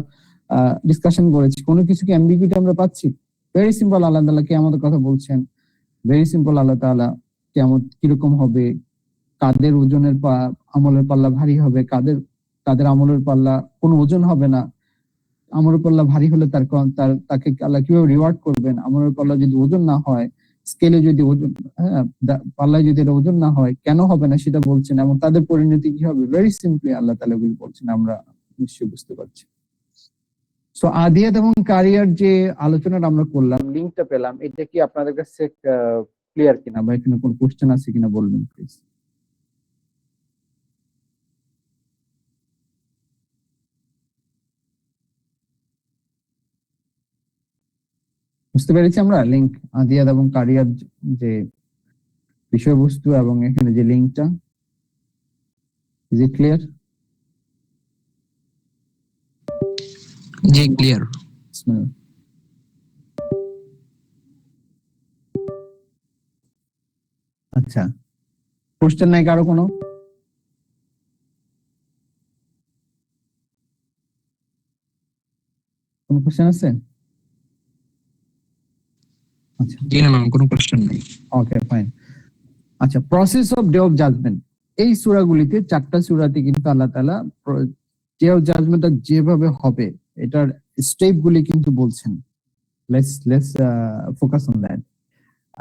ডিসকাশন করেছি, কোনো কিছু কি অ্যাম্বিগুইটি আমরা পাচ্ছি? ভেরি সিম্পল, আল্লাহ তাআলা কিয়ামতের কথা বলছেন। ভেরি সিম্পল, আল্লাহ তাআলা কিয়ামত কিরকম হবে, কাদের ওজনের আমলের পাল্লা ভারী হবে, কাদের আমলের পাল্লা কোনো ওজন হবে না, আমলের পাল্লা ভারী হলে তাকে আল্লাহ কিভাবে রিওয়ার্ড করবেন, আমলের পাল্লা যদি ওজন না হয়, স্কেলে যদি ওজন, পাল্লায় যদি এটা ওজন না হয়, কেন হবে না সেটা বলছেন, এবং তাদের পরিণতি কি হবে, ভেরি সিম্পলি আল্লাহ তাআলা বলছেন, আমরা নিশ্চয়ই বুঝতে পারছি। সো আদিয়াত এবং কারিয়ার যে আলোচনাটা আমরা করলাম, লিংকটা পেলাম, এটা কি আপনাদের কাছে ক্লিয়ার কিনা, বা এখানে কোনো কোশ্চেন আছে কিনা বলবেন প্লিজ। বুঝতে পেরেছি আমরা লিংক, আদিয়াত এবং কারিয়ার যে বিষয়বস্তু এবং এখানে যে লিংকটা, is it clear? G clear. আচ্ছা, কোশ্চেন নাই কারো কোনো? কোন কোশ্চেন আছে? আচ্ছা, জি না ম্যাম, কোনো কোশ্চেন নেই। Okay fine. আচ্ছা, process of day of judgement, এই সূরাগুলিতে 4টা সূরাতে কিন্তু আল্লাহ তাআলা ডে অফ জাজমেন্টটা যেভাবে হবে এটার স্টেপ গুলি কিন্তু বলছেন। Let's focus on that.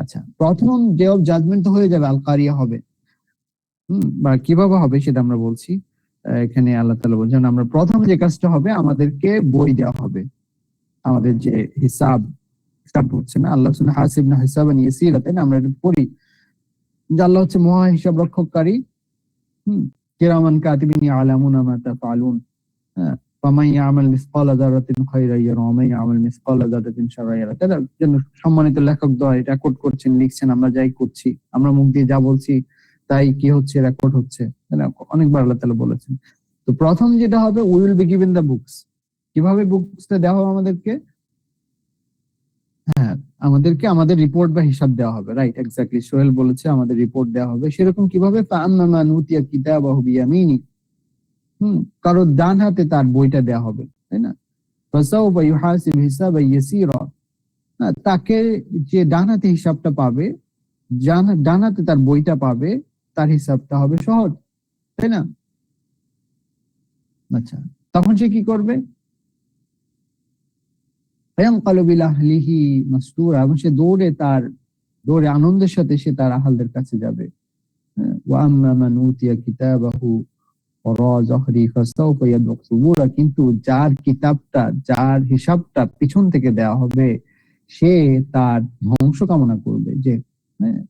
আচ্ছা, প্রথম ডে অফ জাজমেন্ট হয়ে যাবে, আল কারিয়া হবে। বা কিভাবে হবে সেটা আমরা বলছি। এখানে আল্লাহ তাআলা বলছেন আমরা প্রথম যে কাজটা হবে, আমাদেরকে বই দেওয়া হবে, আমাদের যে হিসাব হচ্ছে না, আল্লাহ সুবহানাহু হাসিবনা হিসাবান ইয়াসীরা, তাই না? আমরা এটা পড়ি যে আল্লাহ হচ্ছে মহা হিসাব রক্ষককারী, কিরামান কাতিবিন ইয়ালামুনা মা তাফআলুন, ফামান ইয়ামাল মিসকালা যারাতিন খায়রান ইয়ারা ওয়া মান ইয়ামাল মিসকালা যারাতিন শাররান ইয়ারা। তাই না? সম্মানিত লেখক দয় রেকর্ড করছেন, লিখছেন, আমরা যাই করছি, আমরা মুখ দিয়ে যা বলছি তাই কি হচ্ছে, রেকর্ড হচ্ছে, তাই না? অনেকবার আল্লাহ তাআলা বলেছেন। তো প্রথম যেটা হবে, we will be given the books. কিভাবে বুকসটা দেওয়া হবে আমাদেরকে? হ্যাঁ, আমাদেরকে আমাদের রিপোর্ট বা হিসাব দেওয়া হবে, রাইট? এক্স্যাক্টলি, সোহেল বলেছে আমাদের রিপোর্ট দেওয়া হবে। সেরকম কিভাবে? ফাআম্মা মান উতিয়া কিতাবাহু বিয়ামিনি, কারো ডান হাতে তার বইটা দেওয়া হবে, তাই না? ফাসাউফা ইউহাসিব হিসাবান ইয়াসীরা, তাকে যে ডান হাতে হিসাবটা পাবে, ডান হাতে তার বইটা পাবে, তার হিসাবটা হবে সহজ, তাই না? আচ্ছা, তখন সে কি করবে? ফায়ানকালু ইলা আহলিহি মাসরুরা, এবং সে দৌড়ে আনন্দের সাথে সে তার আহলদের কাছে যাবে। ওয়া আম্মা মান উতিয়া কিতাবাহু ওয়ারা যহরি ফাসাউফা ইয়াদউ সুবুরা, কিন্তু যার কিতাবটা, যার হিসাবটা পিছন থেকে দেওয়া হবে, সে তার ধ্বংস কামনা করবে, যে হ্যাঁ,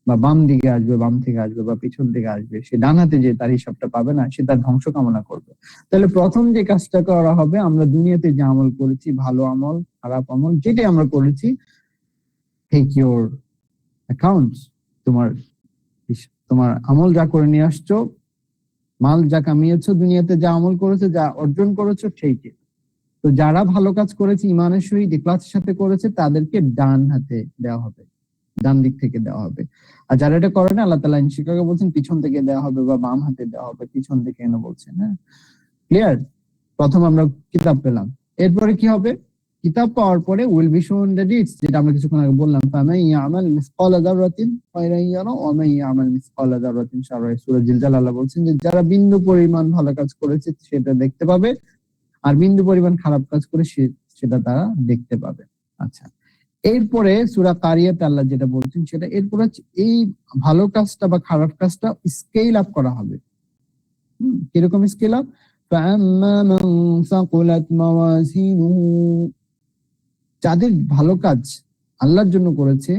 বা বাম দিকে আসবে, বাম থেকে আসবে, বা পিছন থেকে আসবে, সে ডান হাতে যে তার হিসাবটা পাবে না, সে তার ধ্বংস কামনা করবে। তাহলে প্রথম যে কাজটা করা হবে, আমরা দুনিয়াতে যে আমল করেছি, ভালো আমল খারাপ আমল যেটাই আমরা করেছি, টেক ইউর অ্যাকাউন্টস, তোমার তোমার আমল যা করে নিয়ে আসছো, মাল যা কামিয়েছো, দুনিয়াতে যা আমল করেছো, যা অর্জন করেছো, ঠিকই। তো যারা ভালো কাজ করেছে, ইমানের সহিত ইখলাসের সাথে করেছে, তাদেরকে ডান হাতে দেওয়া হবে, ডান দিক থেকে দেওয়া হবে। আর যারা এটা করে না, আল্লাহ তাআলা শিক্ষাকে বলছেন পিছন থেকে দেওয়া হবে, বা বাম হাতে দেওয়া হবে, পিছন থেকে এনে বলছেন। হ্যাঁ, ক্লিয়ার? প্রথম আমরা কিতাব পেলাম, এরপরে কি হবে? কিতাব পাওয়ার পরে উইল বি শোন দ্য ডিডস, যেটা আমরা কিছুক্ষণ আগে বললাম, ফামান ইয়ামাল মিসকালা যাররাতিন খায়রান ইয়ারা ওয়া মান ইয়ামাল মিসকালা যাররাতিন শাররান ইয়ারা। সূরা জিলজাল আল্লাহ বলছেন যে যারা বিন্দু পরিমাণ ভালো কাজ করেছে সেটা দেখতে পাবে, আর বিন্দু পরিমাণ খারাপ কাজ করে সেটা তারা দেখতে পাবে। আচ্ছা, এরপরে সূরা কারিয়াতে আল্লাহ যেটা বলছেন সেটা, এরপর হচ্ছে এই ভালো কাজটা বা খারাপ কাজটা স্কেল আপ করা হবে। কিরকম স্কেল আপ? فَأَمَّا مَنْ ثَقُلَتْ مَوَازِينُهُ, যাদের ভালো কাজ আল্লাহর জন্য করেছে,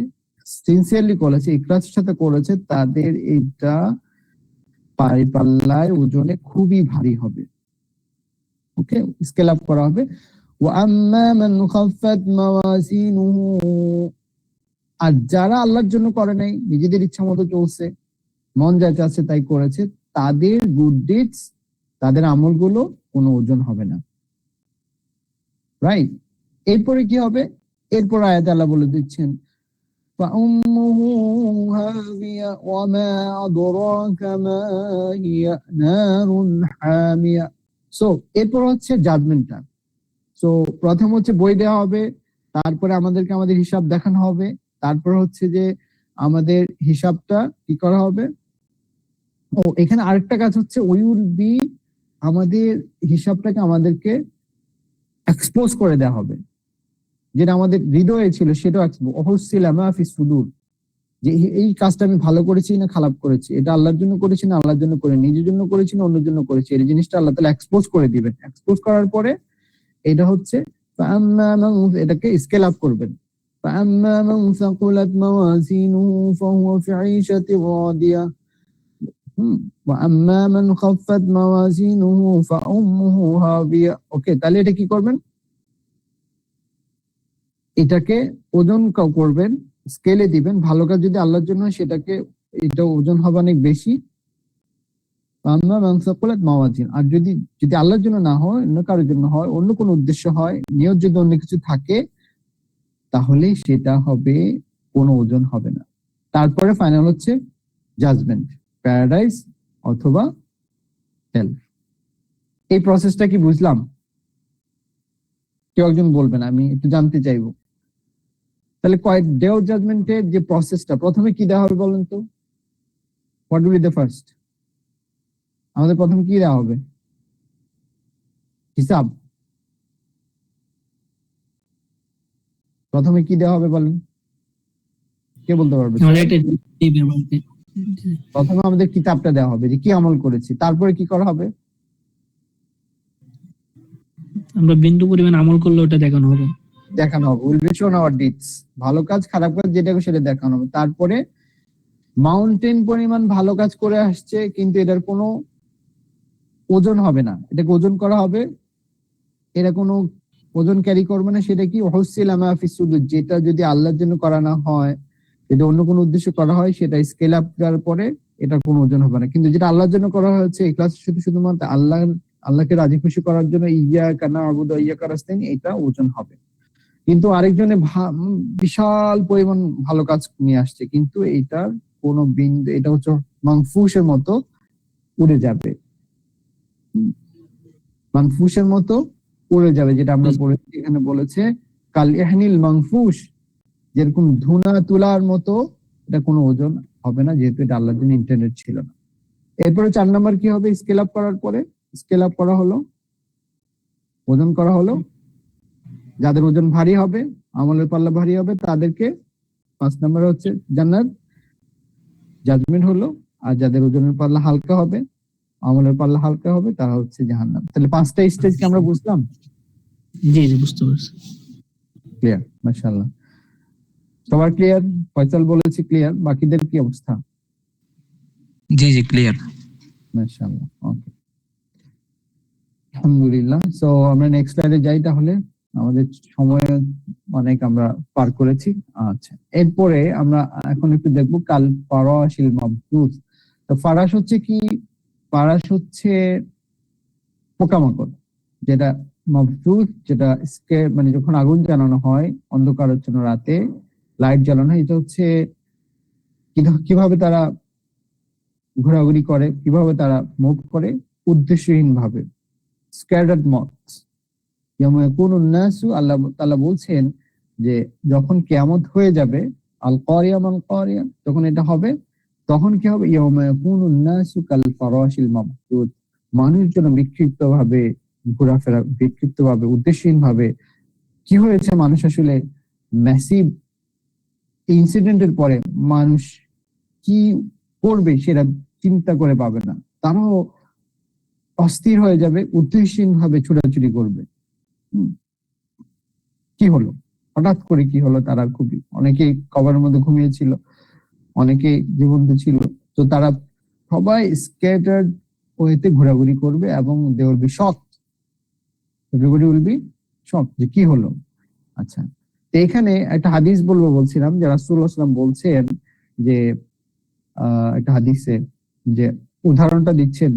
সিনসিয়ারলি করেছে, ইখলাসের সাথে করেছে, তাদের এটা পাল্লায় ওজনে খুবই ভারী হবে। ওকে, স্কেল আপ করা হবে। وَأَمَّا مَنْ خَفَّتْ مَوَازِينُهُ, আর যারা আল্লাহর জন্য করে নাই, নিজেদের ইচ্ছা মতো চলছে, মন যা চাচ্ছে তাই করেছে, তাদের গুড ডিডস, তাদের আমলগুলো কোনো ওজন হবে না, রাইট? এরপরে কি হবে? এরপর আয়াতে আল্লাহ বলে দিচ্ছেন فَأُمُّهُ هَاوِيَةٌ وَمَا أَدْرَاكَ مَا هِيَ نَارٌ حَامِيَةٌ। সো এরপর হচ্ছে জাজমেন্টটা। সো প্রথম হচ্ছে বই দেওয়া হবে, তারপরে আমাদেরকে আমাদের হিসাব দেখানো হবে, তারপর হচ্ছে যে আমাদের হিসাবটা কি করা হবে। ও, এখানে আরেকটা কাজ হচ্ছে, উইল বি, আমাদের হিসাবটাকে আমাদেরকে এক্সপোজ করে দেওয়া হবে, যেটা আমাদের হৃদয়ে ছিল সেটাও অহসিলা মা ফিস সুদূর, যে এই কাজটা আমি ভালো করেছি না খারাপ করেছি, এটা আল্লাহর জন্য করেছি না আল্লাহর জন্য করে, নিজের জন্য করেছি না অন্যের জন্য করেছি, এই জিনিসটা আল্লাহ তাআলা এক্সপোজ করে দিবেন। এক্সপোজ করার পরে এটা হচ্ছে এটাকে স্কেল আপ করবেন। فَأَمَّا مَنْ ثَقُلَتْ مَوَازِينُهُ فَهُوَ فِي عِيشَةٍ رَاضِيَةٍ وَأَمَّا مَنْ خَفَّتْ مَوَازِينُهُ فَأُمُّهُ هَاوِيَةٌ। ওকে, তাহলে এটা কি করবেন? এটাকে ওজন করবেন, স্কেলে দিবেন। ভালো কাজ যদি আল্লাহর জন্য হয়, সেটাকে এটা ওজন হবে অনেক বেশি। আর যদি যদি আল্লাহর জন্য না হয়, অন্য কারোর জন্য হয়, অন্য কোনো উদ্দেশ্য হয়, নিয়ত যদি অন্য কিছু থাকে, তাহলে সেটা হবে কোনো ওজন হবে না। তারপরে ফাইনাল হচ্ছে জাজমেন্ট, প্যারাডাইস অথবা হেল। এই প্রসেসটা কি বুঝলাম? কেউ একজন বলবেন, আমি একটু জানতে চাইবো। তাহলে ডে অফ জাজমেন্টের যে প্রসেসটা, প্রথমে কি দেওয়া হবে বলেন তো? What will be the first? আমাদের প্রথমে কি দেওয়া হবে? হিসাব। প্রথমে কি দেওয়া হবে বলেন, কে বলতে পারবে? প্রথমে আমাদের কিতাবটা দেওয়া হবে, যে কি আমল করেছি। তারপরে কি করা হবে? আমরা বিন্দু পরিমাণ আমল করলে ওটা দেখানো হবে। Will be shown our deeds, ভালো কাজ খারাপ কাজ যেটা সেটা দেখানো হবে। তারপরে মাউন্টেন পরিমাণ ভালো কাজ করে আসছে, কিন্তু এটার কোনো ওজন হবে না, এটাকে ওজন করা হবে, এটা কোনো ওজন ক্যারি করবে না। সেটা কি? ওহসিলা মা ফিস সুদূর, যেটা যদি আল্লাহর জন্য করা না হয়, যদি অন্য কোনো উদ্দেশ্য করা হয়, সেটা স্কেল আপ করার পরে এটা কোনো ওজন হবে না। কিন্তু যেটা আল্লাহর জন্য করা হয়েছে, ইখলাস শুধুমাত্র আল্লাহকে রাজি খুশি করার জন্য, ইয়াকা না'বুদু ওয়া ইয়াকা নাস্তাইন, এটা ওজন হবে। কিন্তু আরেকজনে বিশাল পরিমাণ ভালো কাজ নিয়ে আসছে, কিন্তু এইটার কোন বিন্দু, এটা হচ্ছে মানফুসের মতো উড়ে যাবে, মানফুসের মতো উড়ে যাবে, যেটা আমরা পড়েছি এখানে বলেছে কাল ইহনিল মানফুস, যেরকম ধুনা তুলার মতো, এটা কোনো ওজন হবে না, যেহেতু এটা আল্লাহর জন্য ইন্টারনেট ছিল না। এরপরে 4 নাম্বার কি হবে? স্কেল আপ করার পরে, স্কেল আপ করা হলো, ওজন করা হলো, যাদের ওজন ভারী হবে, আমলের পাল্লা ভারী হবে, তাদেরকে 5 নাম্বার হচ্ছে জান্নাত, জাজমেন্ট হলো। আর যাদের ওজনের পাল্লা হালকা হবে, আমলের পাল্লা হালকা হবে, তারা হচ্ছে জাহান্নাম। তাহলে 5টা স্টেজ কি আমরা বুঝলাম? জি জি বুঝতে পারছি। ক্লিয়ার? মাশাআল্লাহ, সবার ক্লিয়ার? ফয়সাল বলেছে ক্লিয়ার, বাকিদের কি অবস্থা? জি জি ক্লিয়ার। মাশাআল্লাহ, ওকে, আলহামদুলিল্লাহ। সো আমরা নেক্সট স্লাইডে যাই তাহলে, আমাদের সময় অনেক আমরা পার করেছি। আচ্ছা, এরপরে আমরা এখন একটু দেখবো কাল ফারাশিল মাবথুস। তো ফারাশ হচ্ছে কি? ফারাশ হচ্ছে পোকামাকড়, যেটা মাবথুস, যেটা মানে যখন আগুন জ্বালানো হয় অন্ধকারাচ্ছন্ন রাতে, লাইট জ্বালানো হয়, এটা হচ্ছে কিভাবে তারা ঘোরাঘুরি করে, কিভাবে তারা মুভ করে, উদ্দেশ্যহীন ভাবে, স্ক্যাটার্ড মথস। আল্লাহ তাআলা বলছেন যে যখন কিয়ামত হয়ে যাবে, আল কারিয়া মাল কারিয়া, যখন এটা হবে, তখন কি হবে? ইয়াউমা ইয়াকুনুন নাসু কাল ফারাশিল মাবথুস, মানুষ যেন বিক্ষিপ্ত ভাবে ঘোরাফেরা, বিক্ষিপ্ত ভাবে, উদ্দেশ্যহীন ভাবে। কি হয়েছে? মানুষ আসলে ম্যাসিভ ইনসিডেন্টের পরে মানুষ কি করবে সেটা চিন্তা করে পাবে না, তারাও অস্থির হয়ে যাবে, উদ্দেশ্যহীন ভাবে ছোটাছুটি করবে। কি হলো, হঠাৎ করে কি হলো? তারা খুবই, অনেকেই কবরের মধ্যে ঘুমিয়েছিল, অনেকেই জীবন্ত ছিল, তো তারা সবাই স্ক্যাটার্ড ওয়েতে ঘোরাঘুরি করবে, এবং they will be shocked, everybody will be shocked যে কি হলো। আচ্ছা, তো এখানে একটা হাদিস বলছিলাম যে রাসূলুল্লাহ সাল্লাল্লাহু আলাইহি ওয়াসাল্লাম বলছেন যে একটা হাদিসে যে উদাহরণটা দিচ্ছেন,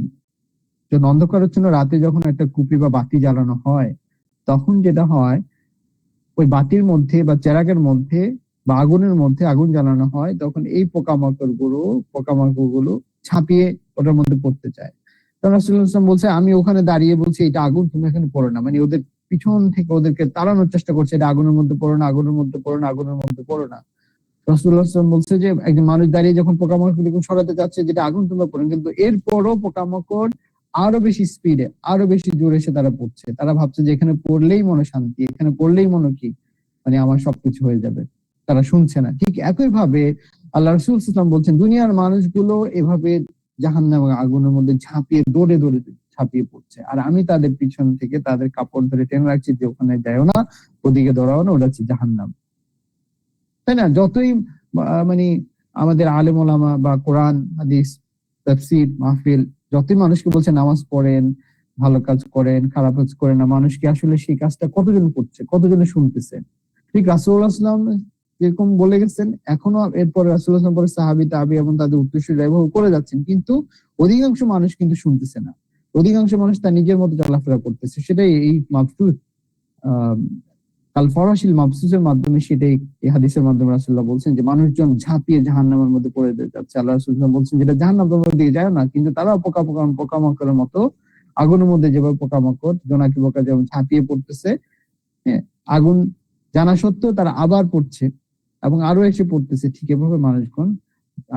যে অন্ধকারাচ্ছন্ন রাতে যখন একটা কুপি বা বাতি জ্বালানো হয়, তখন যেটা হয়, ওই বাতির মধ্যে বা চেরাগের মধ্যে বা আগুনের মধ্যে আগুন জ্বালানো হয়, তখন এই পোকামাকড়গুলো ছাপিয়ে ওটার মধ্যে পড়তে চায়। তখন রাসূলুল্লাহ সাল্লাল্লাহু আলাইহি ওয়াসাল্লাম বলছে, আমি ওখানে দাঁড়িয়ে বলছি এটা আগুন, তুমি এখানে পড়ো না, মানে ওদের পিছন থেকে ওদেরকে তাড়ানোর চেষ্টা করছে, এটা আগুনের মধ্যে পড়ো না, আগুনের মধ্যে পড়ো না, আগুনের মধ্যে পড়ো না। রাসূলুল্লাহ সাল্লাল্লাহু আলাইহি ওয়াসাল্লাম বলছে যে একজন মানুষ দাঁড়িয়ে যখন পোকামাকড়গুলো সরাতে যাচ্ছে, যেটা আগুন তোমরা পড়েন, কিন্তু এরপরও পোকামাকড় আরো বেশি স্পিডে, আরো বেশি জোরে এসে তারা পড়ছে। তারা ভাবছে যে এখানে পড়লেই মনে শান্তি, এখানে পড়লেই মনে কি, মানে আমার সবকিছু হয়ে যাবে। তারা শুনছে না। ঠিক একই ভাবে আল্লাহ রাসূল সাল্লাল্লাহু আলাইহি ওয়াসাল্লাম বলছেন, দুনিয়ার মানুষগুলো এভাবে জাহান্নামের আগুনের মধ্যে ঝাঁপিয়ে দৌড়ে দৌড়ে ঝাঁপিয়ে পড়ছে, আর আমি তাদের পিছন থেকে তাদের কাপড় ধরে টেনে রাখছি যে ওখানে যাও না, ওদিকে দৌড়াও না, ওটা হচ্ছে জাহান্নাম। তাই না? যতই মানে আমাদের আলেম ওলামা বা কোরআন হাদিস তাফসীর মাহফিল যতই মানুষকে বলছে নামাজ পড়েন, ভালো কাজ করেন, খারাপ কাজ করেন না, মানুষ কি আসলে সেই কাজটা কতজন করছে, কতজনে শুনতেছে? ঠিক রাসূলুল্লাহ সাল্লাল্লাহু আলাইহি ওয়াসাল্লাম যেরকম বলে গেছেন, এখনো এরপর রাসূলুল্লাহ সাল্লাল্লাহু আলাইহি ওয়াসাল্লাম পরে সাহাবী তাবী এবং তাদের উত্তরসূরি এভাবে করে যাচ্ছেন, কিন্তু অধিকাংশ মানুষ কিন্তু শুনতেছে না। অধিকাংশ মানুষ তার নিজের মতো চলাফেরা করতেছে। সেটাই এই মাবথুস কাল ফরাশিল মাবসুসের মাধ্যমে, সেটাই এই হাদিসের মাধ্যমে রাসূলুল্লাহ বলছেন যে মানুষজন ঝাঁপিয়ে জাহান্নামের মধ্যে পড়ে যাচ্ছে। আল্লাহ রাসূলুল্লাহ বলছেন যেটা জাহান্নাম, তোমার দিকে যায় না, কিন্তু তারা পোকামাকড়ের মতো আগুনের মধ্যে যেভাবে পোকামাকড়, জোনাকি পোকা যেমন ঝাঁপিয়ে পড়তেছে, হ্যাঁ, আগুন জানা সত্ত্বেও তারা আবার পড়ছে এবং আরো এসে পড়তেছে, ঠিক এভাবে মানুষগণ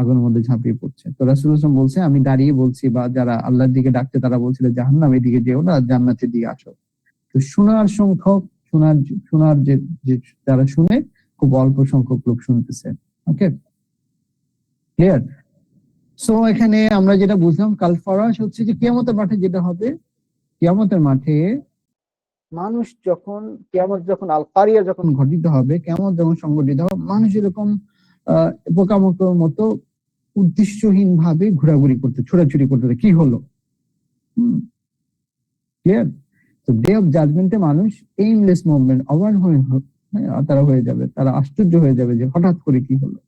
আগুনের মধ্যে ঝাঁপিয়ে পড়ছে। তো রাসূলুল্লাহ বলছে, আমি দাঁড়িয়ে বলছি, বা যারা আল্লাহর দিকে ডাকছে তারা বলছিল জাহান্নামের দিকে যেও না, জান্নাতের দিকে আসো। তো শোনার সংখ্যক, শোনার যে যারা শুনে, খুব অল্প সংখ্যক লোক শুনতেছে। ওকে, ক্লিয়ার? সো এখানে আমরা যেটা বুঝলাম, কাল ফরাশ হচ্ছে যে কিয়ামতের মাঠে যেটা হবে, কিয়ামতের মাঠে মানুষ যখন, কিয়ামত যখন আল কারিয়া যখন ঘটিত হবে, কিয়ামত যখন সংঘটিত হবে, মানুষ এরকম পোকামাকড়ের মতো উদ্দেশ্যহীন ভাবে ঘোরাঘুরি করতে, ছোড়াছুড়ি করতে, কি হলো? ক্লিয়ার? তো ডে অফ জাজমেন্টে মানুষ এইমলেস মুভমেন্ট, অবাক হয়ে তারা হয়ে যাবে, তারা আশ্চর্য হয়ে যাবে যে হঠাৎ করে কি হলো।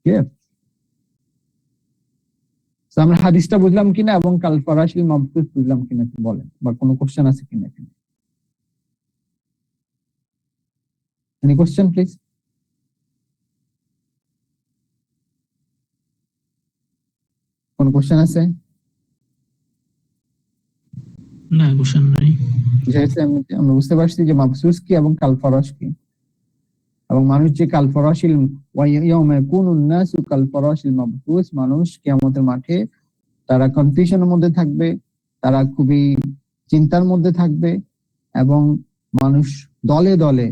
ক্লিয়ার? আমরা হাদিসটা বুঝলাম কিনা এবং কাল ফরাশিল মাবথুস বুঝলাম কিনা বলেন, বা কোনো কোশ্চেন আছে কিনা এখানে? Any question, please? কোন কোশ্চেন আছে? না, কোশ্চেন নাই। আমরা বুঝতে পারছি যে মাবসুস কি এবং কালফরাশ কি, এবং মানুষ যে কালফরাশিল ইয়াউমা ইয়াকুনুন নাসু কালফরাশিল মাবসুস, মানুষ কিয়ামতের মাঠে তারা কনফিউশনের মধ্যে থাকবে, তারা খুবই চিন্তার মধ্যে থাকবে, এবং মানুষ দলে দলে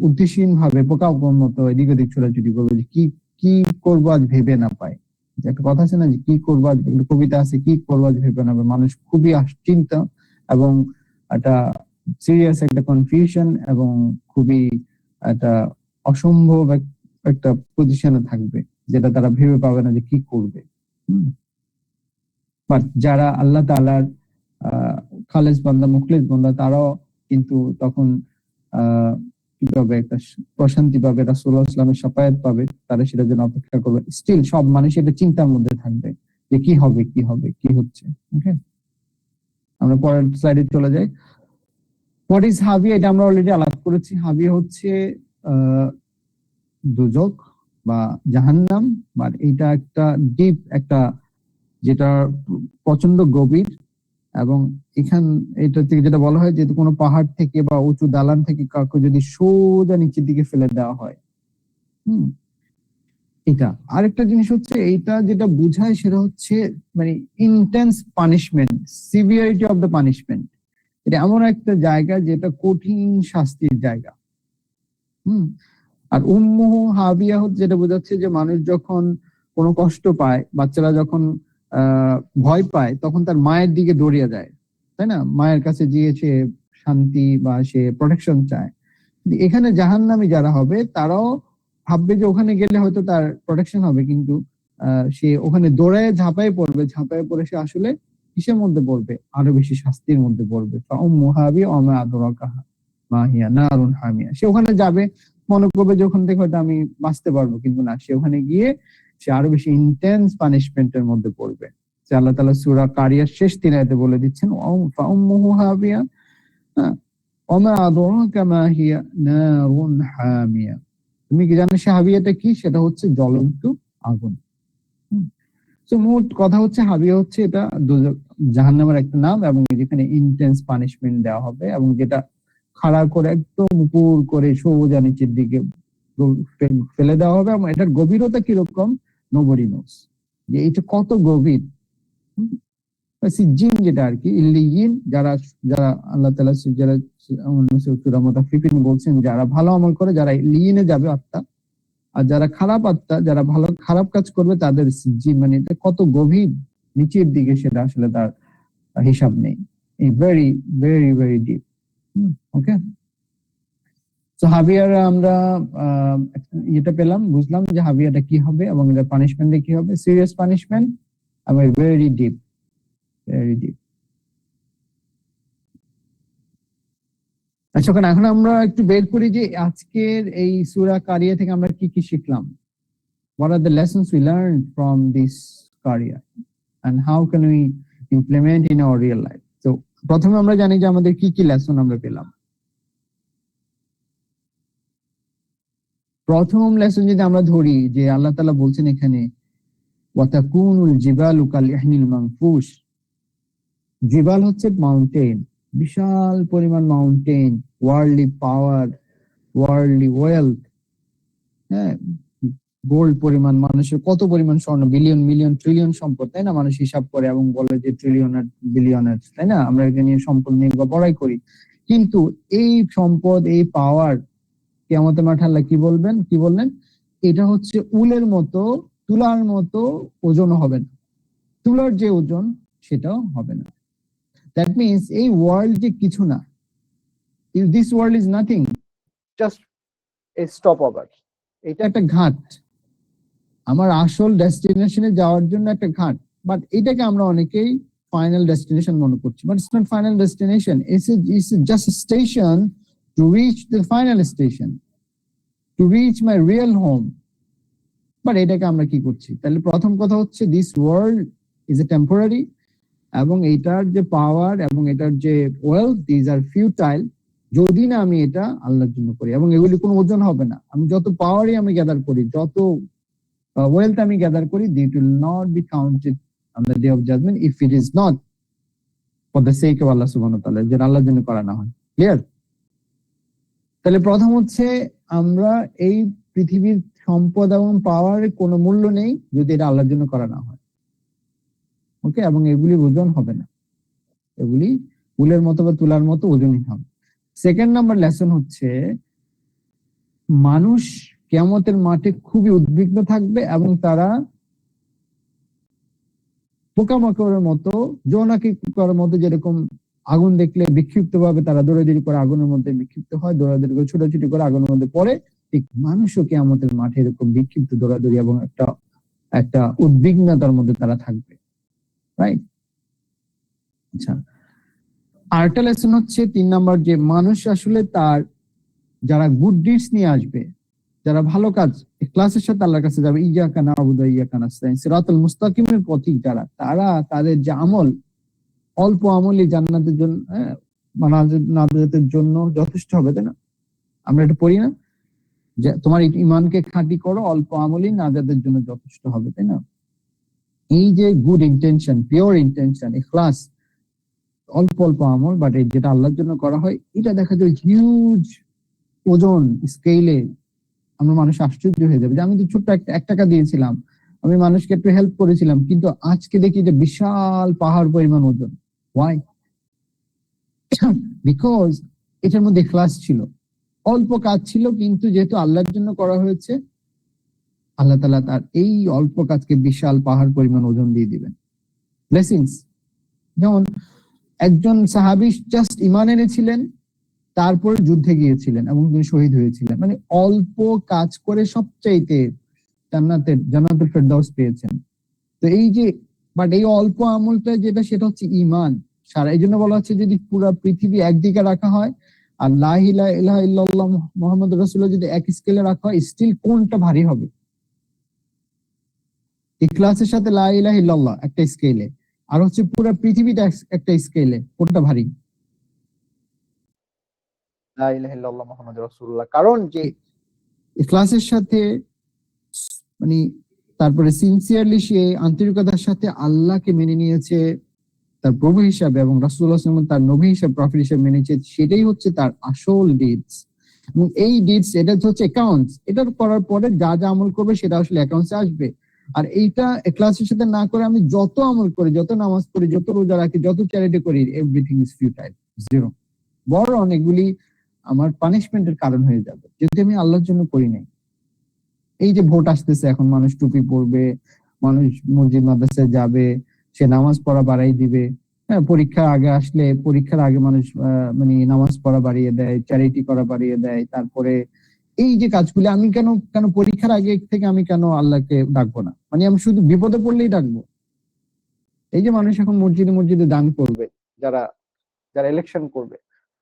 উদ্দেশ্যহীন ভাবে পোকার মতো এদিক ওদিক ছোটাছুটি করবে, যে কি কি করবো আজ ভেবে না পায়। যে একটা কথা আছে না, যে কি করবো আজ, কবিতা আছে, কি করবো আজ ভেবে না পায়। মানুষ খুবই চিন্তা এবং একটা সিরিয়াস একটা কনফিউশন এবং খুবই একটা অসম্ভব একটা পজিশনে থাকবে, যেটা তারা ভেবে পাবে না যে কি করবে। বাট যারা আল্লাহ তাআলার খালেস বান্দা, মুখলিস বান্দা, তারাও কিন্তু তখন কিভাবে একটা প্রশান্তি পাবে, রাসূলুল্লাহ সাল্লাল্লাহু আলাইহি ওয়াসাল্লামের শাফায়াত পাবে, তারা সেটার জন্য অপেক্ষা করবে। স্টিল সব মানুষ এটা চিন্তার মধ্যে থাকবে যে কি হবে কি হবে কি হচ্ছে। ওকে, আমরা পরের স্লাইডে চলে যাই। হোয়াট ইজ হাবিয়া? এটা আমরা অলরেডি আলাপ করেছি। হাবিয়া হচ্ছে দুজক বা জাহান্নাম, বাট এটা একটা ডিপ একটা, যেটা প্রচন্ড গভীর, এবং এটা থেকে যেটা বলা হয় যে কোনো পাহাড় থেকে বা উঁচু দালান থেকে কাউকে যদি সোজা নিচের দিকে ফেলে দেওয়া হয়। এটা আরেকটা জিনিস হচ্ছে, এইটা যেটা বোঝায় সেটা হচ্ছে মানে intense punishment, severity of the punishment. এটা এমন একটা জায়গা যেটা কঠিন শাস্তির জায়গা। আর উম্মুহু হাবিয়া হচ্ছে যেটা বোঝাচ্ছে যে মানুষ যখন কোনো কষ্ট পায়, বাচ্চারা যখন ভয় পায়, তখন তার মায়ের দিকে দৌড়িয়ে যায়, তাই না? মায়ের কাছে গিয়ে সে শান্তি বা সে প্রোটেকশন চায়। এখানে জাহান্নামী যারা হবে তারাও ভাববে যে ওখানে গেলে হয়তো তার প্রোটেকশন হবে, কিন্তু সে ওখানে দৌড়ায় ঝাঁপায় পড়বে, ঝাঁপায় পড়ে সে আসলে কিসের মধ্যে পড়বে? আরো বেশি শাস্তির মধ্যে পড়বে। সে ওখানে যাবে, মনে করবে যে ওখান থেকে হয়তো আমি বাঁচতে পারবো, কিন্তু না, সে ওখানে গিয়ে সে আরো বেশি ইন্টেন্স পানিশমেন্টের মধ্যে পড়বে। আল্লাহ তাআলা সূরা কারিয়ার শেষ 3 আয়াতে বলে দিচ্ছেন, ফাউম্মুহু হাবিয়া ওমা আদরাকা মা হিয়া নারুন হামিয়া। তুমি কি জানো সে হাবিয়াটা কি? সেটা হচ্ছে জ্বলন্ত আগুন। তো মোট কথা হচ্ছে হাবিয়া হচ্ছে এটা জাহান্নামের একটা নাম, এবং যেখানে ইন্টেন্স পানিশমেন্ট দেওয়া হবে, এবং যেটা খাড়া করে একদম উপর করে সোজা নিচের দিকে ফেলে দেওয়া হবে। এবং এটার গভীরতা কিরকম, নোবডি নোস, যে এটা কত গভীর। সিজ্জিন যেটা আর কি, ইল্লিয়িন, যারা যারা আল্লাহ তাআলা যারা সূরা মুতাফফিফিন বলছেন যারা ভালো আমল করে, যারা ইল্লিয়িনে যাবে আত্মা, আর যারা খারাপ আত্মা, যারা খারাপ কাজ করবে, তাদের সিজ্জিন, মানে এটা কত গভীর নিচের দিকে, সেটা আসলে তার হিসাব নেই। Very very very deep. Okay, তো হাবিয়ার আমরা এটা পেলাম, বুঝলাম যে হাবিয়াটা কি হবে এবং এর পানিশমেন্টে কি হবে, সিরিয়াস পানিশমেন্ট এবং ভেরি ডিপ, ভেরি ডিপ। আচ্ছা, এখন আমরা একটু বের করি যে আজকের এই সূরা কারিয়া থেকে আমরা কি কি শিখলাম। What are the lessons we learned from this Qariya and how can we implement in our real life? So প্রথমে আমরা জানি যে আমাদের কি কি লেসন আমরা পেলাম। প্রথম লেসন যদি আমরা ধরি, যে আল্লাহ তাআলা বলছেন এখানে ওয়াতাকুনুল জিবালু কাল ইহনিল মানফুশ। জিবাল হচ্ছে মাউন্টেন, বিশাল পরিমাণ মাউন্টেন, ওয়ার্ল্ডলি পাওয়ার, ওয়ার্ল্ডলি ওয়েলথ, হ্যাঁ, গোল্ড পরিমাণ, মানুষের কত পরিমাণ স্বর্ণ, বিলিয়ন মিলিয়ন ট্রিলিয়ন সম্পদ, তাই না? মানুষ হিসাব করে এবং বলে যে ট্রিলিয়নার বিলিয়নার, তাই না? আমরা এটা নিয়ে সম্পদ নিয়ে বড়াই করি, কিন্তু এই সম্পদ, এই পাওয়ার, কিয়ামতের মাঠে আল্লাহ কি বললেন? এটা হচ্ছে উলের মতো, তুলার মতো ওজন হবে না, তুলার যে ওজন সেটাও হবে না। দ্যাট মিনস এই ওয়ার্ল্ড যে কিছু না, this world is nothing, just a stop over. এটা একটা ঘাট, আমার আসল ডেস্টিনেশনে যাওয়ার জন্য একটা ঘাট, বাট এটাকে আমরা অনেকেই ফাইনাল ডেস্টিনেশন মনে করছি, but it's not final destination, it's just a station to reach the final station, to reach my real home. But এটাকে আমরা কি করছি? তাহলে প্রথম কথা হচ্ছে this world is a temporary, এবং এটার যে পাওয়ার এবং এটার যে ওয়েলথ, দিজ আর ফিউটাইল, যদি না আমি এটা আল্লাহর জন্য করি, এবং এগুলি কোনো ওজন হবে না। আমি যত পাওয়ারই আমি গ্যাদার করি, যত ওয়েলথ আমি গ্যাদার করি, it will not be counted on the day of judgment if it is not for the sake of Allah subhanahu wa ta'ala, যেটা আল্লাহর জন্য করা না হয়। ক্লিয়ার? তাহলে প্রথম হচ্ছে, আমরা এই পৃথিবীর সম্পদ এবং পাওয়ারের কোনো মূল্য নেই যদি এটা আল্লাহর জন্য করা না হয়। ওকে, এবং এগুলি ওজন হবে না, এগুলি ফুলের মতো বা তুলার মতো ওজনই হবে। সেকেন্ড নাম্বার লেসন হচ্ছে, মানুষ কিয়ামতের মাঠে খুবই উদ্বিগ্ন থাকবে এবং তারা পোকামাকড়ের মতো, জোনাকি পোকার মতো, যেরকম আগুন দেখলে বিক্ষিপ্ত ভাবে তারা দৌড়াদৌড়ি করে আগুনের মধ্যে বিক্ষিপ্ত হয়, দৌড়াদৌড়ি করে ছোটাছুটি করে আগুনের মধ্যে পড়ে, ঠিক মানুষও কিয়ামতের মাঠে এরকম বিক্ষিপ্ত দৌড়াদৌড়ি এবং একটা উদ্বিগ্নতার মধ্যে তারা থাকবে। রাইট? আচ্ছা, আরেকটা লেসন হচ্ছে 3 নাম্বার, যে মানুষ আসলে তার যারা গুড ডিডস নিয়ে আসবে, যারা ভালো কাজ ক্লাসের সাথে আল্লাহর কাছে যাবে, ইয়াকা না'বুদু ওয়া ইয়াকা নাস্তাইন, সিরাতাল মুস্তাকিমের পথিক যারা, তারা তাদের যে আমল, অল্প আমলই জান্নাতের জন্য, নাজাতের জন্য যথেষ্ট হবে, তাই না? আমরা এটা পড়ি না যে তোমার ঈমানকে খাঁটি করো, অল্প আমলই নাজাতের জন্য যথেষ্ট হবে, তাই না? এই যে গুড ইন্টেনশন, পিওর ইন্টেনশন, ইখলাস, অল্প অল্প আমল, বাট যেটা আল্লাহর জন্য করা হয়, এটা দেখা যায় হিউজ ওজন স্কেলে। আমরা মানুষ আশ্চর্য হয়ে যাবে যে আমি তো ছোট্ট এক টাকা দিয়েছিলাম, আমি মানুষকে একটু হেল্প করেছিলাম, কিন্তু আজকে দেখি যে বিশাল পাহাড় পরিমাণ ওজন। ওয়াই? বিকজ এটার মধ্যে ইখলাস ছিল, অল্প কাজ ছিল, কিন্তু যেহেতু আল্লাহর জন্য করা হয়েছে, আল্লাহ তাআলা তার এই অল্প কাজকে বিশাল পাহাড় পরিমাণ ওজন দিয়ে দিবেন। ব্লেসিংস। যেমন একজন সাহাবী জাস্ট ঈমান এনেছিলেন, তারপর যুদ্ধে গিয়েছিলেন এবং তিনি শহীদ হয়েছিলেন, মানে অল্প কাজ করে সবচাইতে জান্নাতুল ফেরদাউস পেয়েছেন। তো এই যে, বাট এই অল্প আমলটা যেটা, সেটা হচ্ছে ঈমান সারা। এই জন্য বলা হচ্ছে, যদি পুরো পৃথিবী একদিকে রাখা হয় আর লা ইলাহা ইল্লাল্লাহ মুহাম্মাদুর রাসূলুল্লাহ যদি এক স্কেলে রাখা হয়, স্টিল কোনটা ভারী হবে? ইখলাসের সাথে লা ইলাহা ইল্লাল্লাহ একটা স্কেলে, আর হচ্ছে পুরো পৃথিবীটা একটা স্কেলে, কোনটা ভারী? লা ইলাহা ইল্লাল্লাহ মুহাম্মাদুর রাসূলুল্লাহ। কারণ যে ইখলাসের সাথে, মানে তারপরে সিনসিয়ারলি সে আন্তরিকতার সাথে আল্লাহকে মেনে নিয়েছে তার প্রভু হিসাবে, এবং রাসূলুল্লাহ সাল্লাল্লাহু আলাইহি ওয়াসাল্লাম তার নবী হিসাবে, প্রফেট হিসাবে মেনেছে, সেটাই হচ্ছে তার আসল ডিডস। এবং এই ডিডস, এটা হচ্ছে অ্যাকাউন্টস, এটা করার পরে যা যা আমল করবে সেটা আসলে অ্যাকাউন্টসে আসবে। আর এইটা ইখলাসের সাথে না করে আমি যত আমল করি, যত নামাজ পড়ি, যত রোজা রাখি, যত চ্যারিটি করি, এভরিথিং ইজ ফিউটাইল, জিরো। বরং এগুলি আমার পানিশমেন্টের কারণ হয়ে যাবে, যদি আমি আল্লাহর জন্য করি নাই। এই যে ভোট আসতেছে, এখন মানুষ টুপি পরবে, মানুষ মসজিদ মাদ্রাসায় যাবে, সে নামাজ পড়া বাড়াই দিবে। হ্যাঁ, পরীক্ষা আগে আসলে, পরীক্ষার আগে মানুষ মানে নামাজ পড়া বাড়িয়ে দেয়, চ্যারিটি করা বাড়িয়ে দেয়। তারপরে এই যে কাজগুলি, আমি কেন পরীক্ষার আগে থেকে আমি কেন আল্লাহকে ডাকবো না? মানে আমি শুধু বিপদে পড়লেই ডাকবো? এই যে মানুষ এখন মসজিদে মসজিদে দান করবে, যারা যারা ইলেকশন করবে,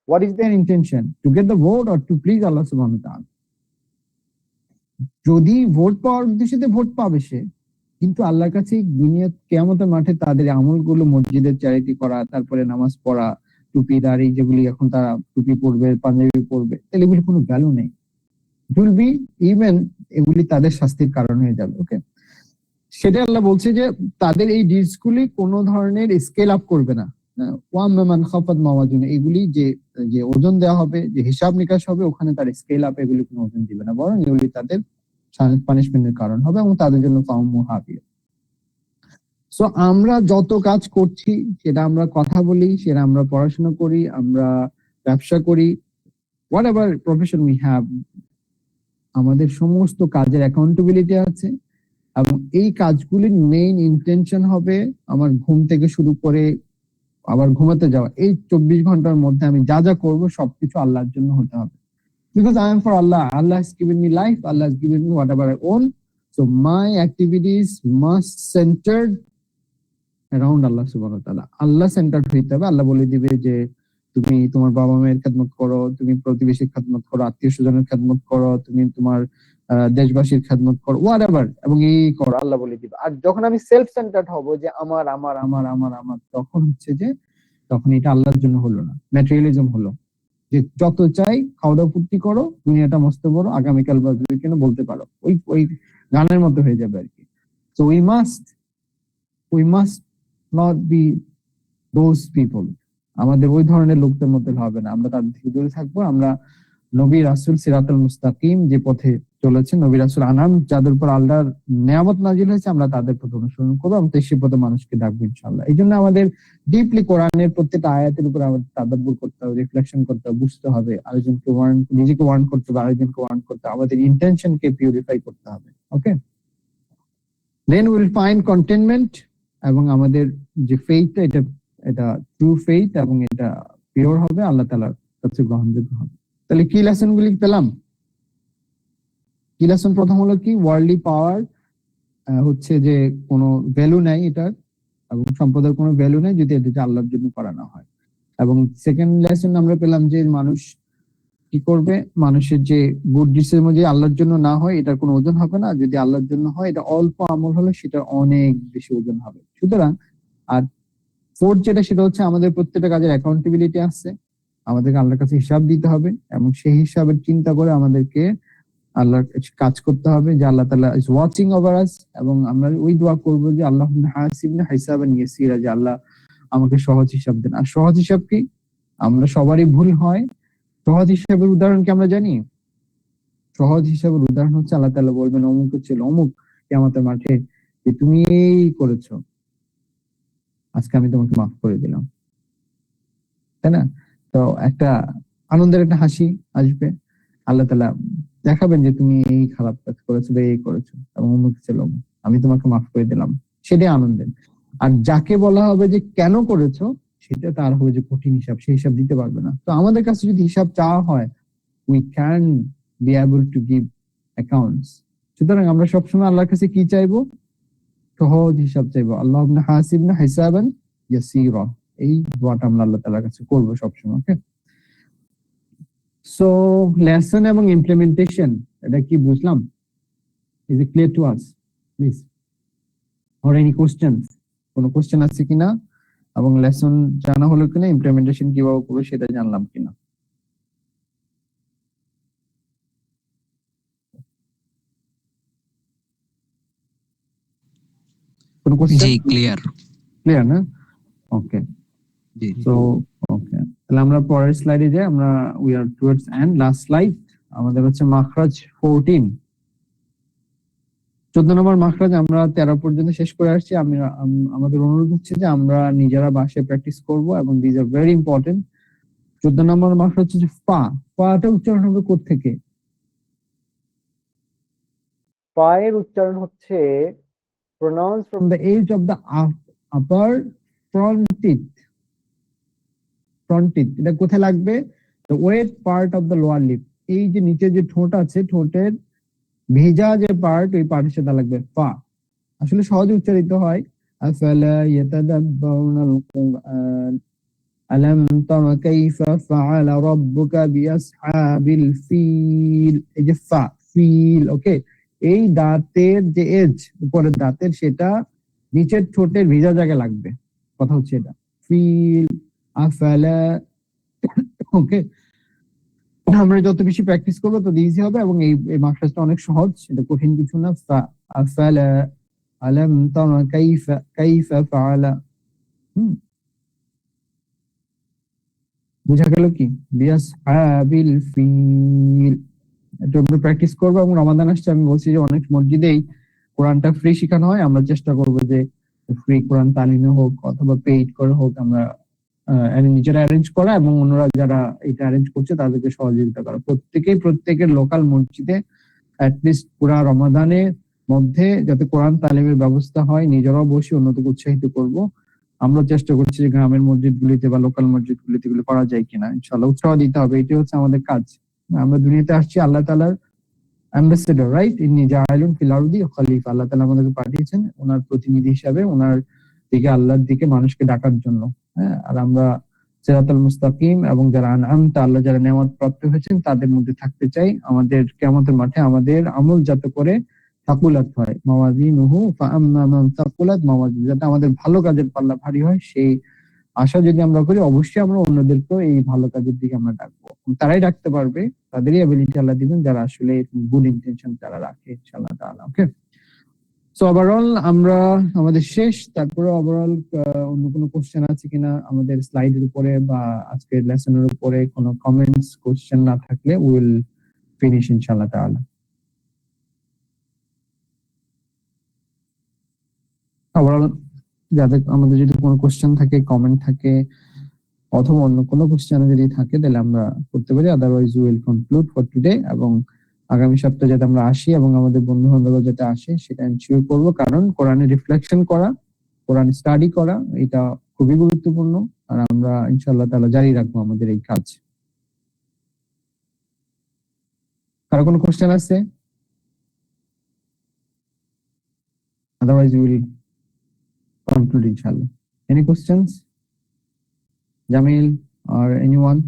what is their intention? To get the vote or to please Allah সুবহানাহু ওয়া তাআলা? যদি ভোট পাওয়ার উদ্দেশ্যে ভোট পাবে সে, কিন্তু আল্লাহর কাছে দুনিয়া কিয়ামতের মাঠে তাদের আমলগুলো, মসজিদের চ্যারিটি করা, তারপরে নামাজ পড়া, টুপি দাড়ি যেগুলি এখন তারা টুপি পরবে, পাঞ্জাবি পরবে, তাহলে এগুলি কোনো ভ্যালু নেই। ইট উইল বি ইভেন, এগুলি তাদের শাস্তির কারণ হয়ে যাবে। ওকে, সেটা আল্লাহ বলছে যে তাদের এই ডিডস গুলি কোনো ধরনের স্কেল আপ করবে না। ওয়ামান খাফাত মাওয়াজিন, এগুলি যে ওজন দেওয়া হবে, যে হিসাব নিকাশ হবে, ওখানে তার স্কেল আপ, এগুলি কোনো ওজন দিবে না, বরং এগুলি তাদের পানিশমেন্টের কারণ হবে এবং তাদের জন্য ফাউমু হাবিয়া। সো আমরা যত কাজ করছি, সেটা আমরা কথা বলি, সেটা আমরা পড়াশোনা করি, আমরা ব্যবসা করি, what ever profession we have, আমাদের সমস্ত কাজের অ্যাকাউন্টেবিলিটি আছে। এবং এই কাজগুলির মেইন ইন্টেনশন হবে, আমার ঘুম থেকে শুরু করে আবার ঘুমাতে যাওয়া, এই 24 ঘন্টার মধ্যে আমি যা যা করবো সবকিছু আল্লাহর জন্য হতে হবে। Because I am for Allah. Allah has given me life. Allah has given me whatever I own. So my activities must centered around Allah subhanahu wa ta'ala. Allah centered হইতে হবে। আল্লাহ বলে দিবে যে তুমি তোমার বাবা মায়ের খেদমত করো, তুমি প্রতিবেশীর খেদমত করো, আত্মীয় স্বজনের খেদমত করো, তুমি তোমার দেশবাসীর খেদমত করো, whatever, এবং এই করো, আল্লাহ বলে দিবে। আর যখন আমি সেলফ সেন্টার্ড হব, যে আমার আমার আমার আমার আমার, তখন হচ্ছে যে তখন এটা আল্লাহর জন্য হলো না, ম্যাটেরিয়ালিজম হলো। যে যত চাই খাওয়া দাওয়া ফুর্তি করো, দুনিয়াটা মস্ত বড়, আগামীকাল বাজবে কেন বলতে পারো, ওই ওই গানের মতো হয়ে যাবে আর কি। So we must not be those people. আমাদের ওই ধরনের লোকদের মধ্যে হবে না, আমরা তাদের থেকে দূরে থাকবো। আমরা নবী রাসূল সিরাতুল মুস্তাকিম যে পথে চলেছেন, নবী রাসূল আনাম যাদের উপর আল্লাহর নিয়ামত নাজিল হয়েছে, আমরা তাদের পথ অনুসরণ করবো, আমরা সেই পথে মানুষকে ডাকবো ইনশাআল্লাহ। এই জন্য আমাদের ডিপলি কোরআনের প্রত্যেকটা আয়াতের উপর আমাদের তাদাব্বুর করতে হবে, রিফ্লেকশন করতে হবে, বুঝতে হবে, আরেকজনকে নিজেকে ওয়ার্ন করতে হবে, আরেকজনকে ওয়ার্ন করতে হবে, আমাদের ইন্টেনশনকে পিউরিফাই করতে হবে। ওকে, দেন উইল ফাইন্ড কন্টেনমেন্ট, এবং আমাদের যে ফেইথটা এটা ট্রু ফেইথ এবং এটা পিওর হবে, আল্লাহ তাআলার কাছে গ্রহণযোগ্য হবে। তাহলে কি লেসন গুলি পেলাম? কি লেসন? প্রথম হলো কি, ওয়ার্ল্ডলি পাওয়ার হচ্ছে যে কোনো ভ্যালু নাই এটার, এবং সম্পদের কোনো ভ্যালু নাই যদি এটা আল্লাহর জন্য করা না হয়। এবং সেকেন্ড লেসন আমরা পেলাম যে মানুষ কি করবে, মানুষের যে গুড ডিডসের মধ্যে আল্লাহর জন্য না হয় এটার কোনো ওজন হবে না, যদি আল্লাহর জন্য হয় এটা অল্প আমল হলে সেটা অনেক বেশি ওজন হবে। সুতরাং আর ফোর্থ যেটা, সেটা হচ্ছে আমাদের প্রত্যেকটা কাজের অ্যাকাউন্টেবিলিটি আছে, আমাদেরকে আল্লাহর কাছে হিসাব দিতে হবে, এবং সেই হিসাবের চিন্তা করে আমাদেরকে আল্লাহর কাছে কাজ করতে হবে যে আল্লাহ তাআলা ইজ ওয়াচিং ওভার আস। এবং আমরা ওই দোয়া করব যে আল্লাহুম্মা হাসিবনা হিসাবান ইয়াসিরা, যে আল্লাহ আমাকে সহজ হিসাব দেন। আর সহজ হিসাব কি? আমরা সবারই ভুল হয়। সহজ হিসাবের উদাহরণ কি আমরা জানি? সহজ হিসাবের উদাহরণ হচ্ছে আল্লাহ তাআলা বলবেন অমুক ছিল অমুক কিয়ামতের মাঠে যে তুমি এই করেছো, আজকে আমি তোমাকে মাফ করে দিলাম, তাই না? তো একটা আনন্দের একটা হাসি আসবে, আল্লাহ তাআলা দেখাবেন যে তুমি এই খারাপ কাজ করেছো বা এই করেছো এবং অমুক ছিল অমুক, আমি তোমাকে মাফ করে দিলাম, সেটাই আনন্দের। আর যাকে বলা হবে যে কেন করেছো, সেটা তার হবে যে কঠিন হিসাব, সেই হিসাব দিতে পারবে না। তো আমাদের কাছে যদি হিসাব চাওয়া হয়, we can be able to give accounts. সুতরাং আমরা সবসময় আল্লাহর কাছে কি চাইবো? সহজ হিসাব চাইবো। আল্লাহুম্মা হাসিবনা হিসাবান ইয়াসীরা, এই দোয়াটা আমরা আল্লাহ তাআলার কাছে করবো সবসময়। ওকে, সো লেসন এবং ইমপ্লিমেন্টেশন, এটা কি বুঝলাম? Is it clear to us please? Or any questions? কোনো কোশ্চেন আছে কিনা? এবং লেসন জানা হলো কিনা, ইমপ্লিমেন্টেশন কিভাবে করবো সেটা জানলাম কিনা? কোনো কোশ্চেন? জি ক্লিয়ার। ক্লিয়ার না? ওকে, জি সো ওকে, তাহলে আমরা পরের স্লাইডে যাই। আমরা we are towards end, last slide আমাদের হচ্ছে মাখরাজ 14। 14 নম্বর মাখরাজ আমরা 13 পর্যন্ত শেষ করে আসছি। আমাদের অনুরোধ হচ্ছে যে আমরা নিজেরা বাসায় প্র্যাকটিস করব, এবং দিস আর ভেরি ইম্পর্টেন্ট। 14 নম্বর মাখরাজ হচ্ছে যে ফা। ফাটা উচ্চারণ হবে কোত্থেকে? ফা এর উচ্চারণ হচ্ছে pronounce from the edge of the upper front teeth. Front teeth এটা কোথায় লাগবে? The wet part of the lower lip. এই যে নিচে যে ঠোঁট আছে, ঠোঁটের ভিজা যে পার্ট, ওই পার্টের সাথে লাগবে ফা। আসলে সহজে উচ্চারিত হয় আফালা ইয়াতাদাব্বারুনাল কুরআন আলাম তারা কাইফা ফাআলা রাব্বুকা বিআসহাবিল ফিল। এই যে ফা, ফিল, ওকে, এই দাঁতের যে এজ, উপরের দাঁতের, সেটা নিচের ঠোঁটের ভিজা জায়গায় লাগবে। কথা হচ্ছে এটা, ফিল আফালা। ওকে, আমরা যত বেশি প্র্যাকটিস করবো তত ইজি হবে, এবং এই মাখরাজটা অনেক সহজ, এটা কঠিন কিছু না। ফা আফালা আলাম তারা কাইফা ফাআলা। বুঝা গেল কি? বিআসহাবিল ফিল। এটা আমরা প্র্যাকটিস করবো, এবং রমাদান আসছে, আমি বলছি যে অনেক মসজিদেই কোরআনটা ফ্রি শেখানো হয়। আমরা চেষ্টা করবো যে ফ্রি কোরআন তালিমে হোক অথবা পেইড করে হোক, আমরা নিজেরা অ্যারেঞ্জ করা, এবং অন্যরা যারা এটা অ্যারেঞ্জ করছে তাদেরকে সহযোগিতা করা। প্রত্যেকের লোকাল মসজিদে অ্যাটলিস্ট পুরা রমাদানের মধ্যে যাতে কোরআন তালিমের ব্যবস্থা হয়, নিজেরাও বসে অন্যদেরকে উৎসাহিত করব। আমরা চেষ্টা করছি যে গ্রামের মসজিদগুলিতে বা লোকাল মসজিদগুলিতে এগুলো করা যায় কিনা, ইনশাআল্লাহ উৎসাহ দিতে হবে। এটি হচ্ছে আমাদের কাজ। আমরা দুনিয়াতে আসছি আল্লাহ তাআলার অ্যাম্বাসেডর, রাইট? ইন্নী জাআইলুন ফিল আরদি খলিফা। আল্লাহ তাআলা আমাদেরকে পাঠিয়েছেন ওনার প্রতিনিধি হিসাবে, ওনার দিকে, আল্লাহর দিকে মানুষকে ডাকার জন্য। হ্যাঁ, আর আমরা সিরাতাল মুস্তাকিম এবং যারা আনআমতা, আল্লাহ যারা নেয়ামত প্রাপ্ত হয়েছেন তাদের মধ্যে থাকতে চাই। আমাদের কিয়ামতের মাঠে আমাদের আমল যাতে করে তাকুলাত হয়, মাওয়াজিনুহু ফাআম্মা মান তাকুলাত মাওয়াজিন, যাতে আমাদের ভালো কাজের পাল্লা ভারী হয়, সেই আশা যদি আমরা করি, অবশ্যই আমরা অন্যদেরকেও এই ভালো কাজের দিকে আমরা ডাকবো। তারাই ডাকতে পারবে, তাদেরই অ্যাবিলিটি আল্লাহ দিবেন যারা আসলে গুড ইন্টেনশন তারা রাখে, ইনশাআল্লাহ তাআলা। ওকে, সো ওভারঅল আমরা আমাদের শেষ। তারপরে ওভারঅল অন্য কোনো কোশ্চেন আছে কিনা আমাদের স্লাইডের উপরে বা আজকের লেসনের উপরে? কোনো কমেন্টস কোশ্চেন না থাকলে উইল ফিনিশ ইনশাআল্লাহ তাআলা। ওভারঅল যাদের আমাদের যদি কোনো কোশ্চেন থাকে, কমেন্ট থাকে, অথবা অন্য কোনো কোশ্চেন যদি থাকে তাহলে আমরা করতে পারি, otherwise will conclude for today. এবং আগামী সপ্তাহে যাতে আমরা আসি এবং আমাদের বন্ধু বান্ধব যাতে আসে সেটা এনশিওর করবো, কারণ কোরআনে রিফ্লেকশন করা, কোরআন স্টাডি করা এটা খুবই গুরুত্বপূর্ণ। আর আমরা ইনশাআল্লাহ তাআলা জারি রাখবো আমাদের এই কাজ। কারো কোনো কোশ্চেন আছে? আদারওয়াইজ উইল কনক্লুড ইনশাআল্লাহ। Any questions? Jamil or anyone?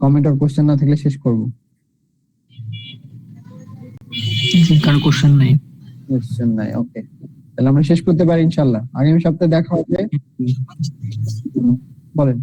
Comment আর কোশ্চেন না থাকলে শেষ করব। কারো কোশ্চেন নাই। কোশ্চেন নাই, ওকে, তাহলে আমরা শেষ করতে পারি ইনশাআল্লাহ। আগামী সপ্তাহে দেখা হবে। বলেন।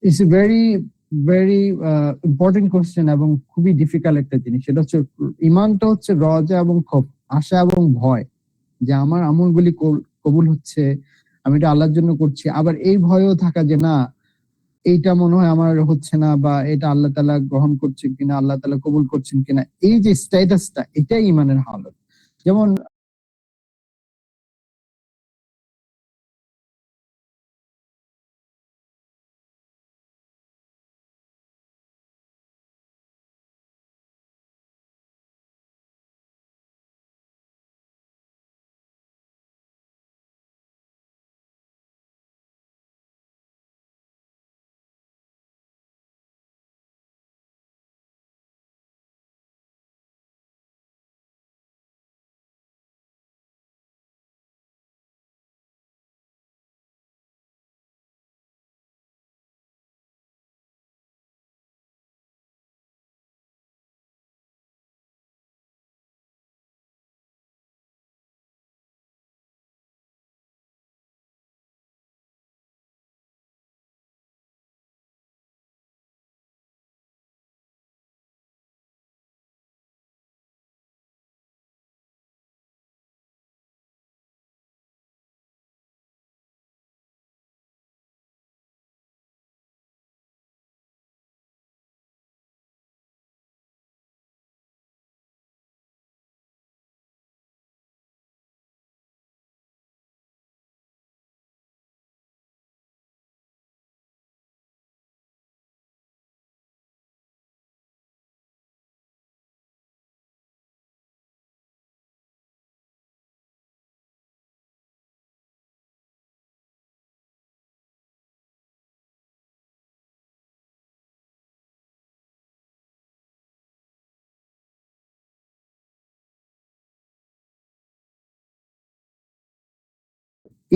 It's a very very important question এবং খুবই ডিফিকাল্ট একটা জিনিস। সেটা হচ্ছে ইমানটা হচ্ছে রজা এবং খৌফ, আশা এবং ভয়, যে আমার আমলগুলি কবুল হচ্ছে, আমি এটা আল্লাহর জন্য করছি। আবার এই ভয়ও থাকা যে না, এইটা মনে হয় আমার হচ্ছে না, বা এটা আল্লাহ তাআলা গ্রহণ করছেন কিনা, আল্লাহ তাআলা কবুল করছেন কিনা, এই যে স্ট্যাটাসটা, এটাই ইমানের হালত। যেমন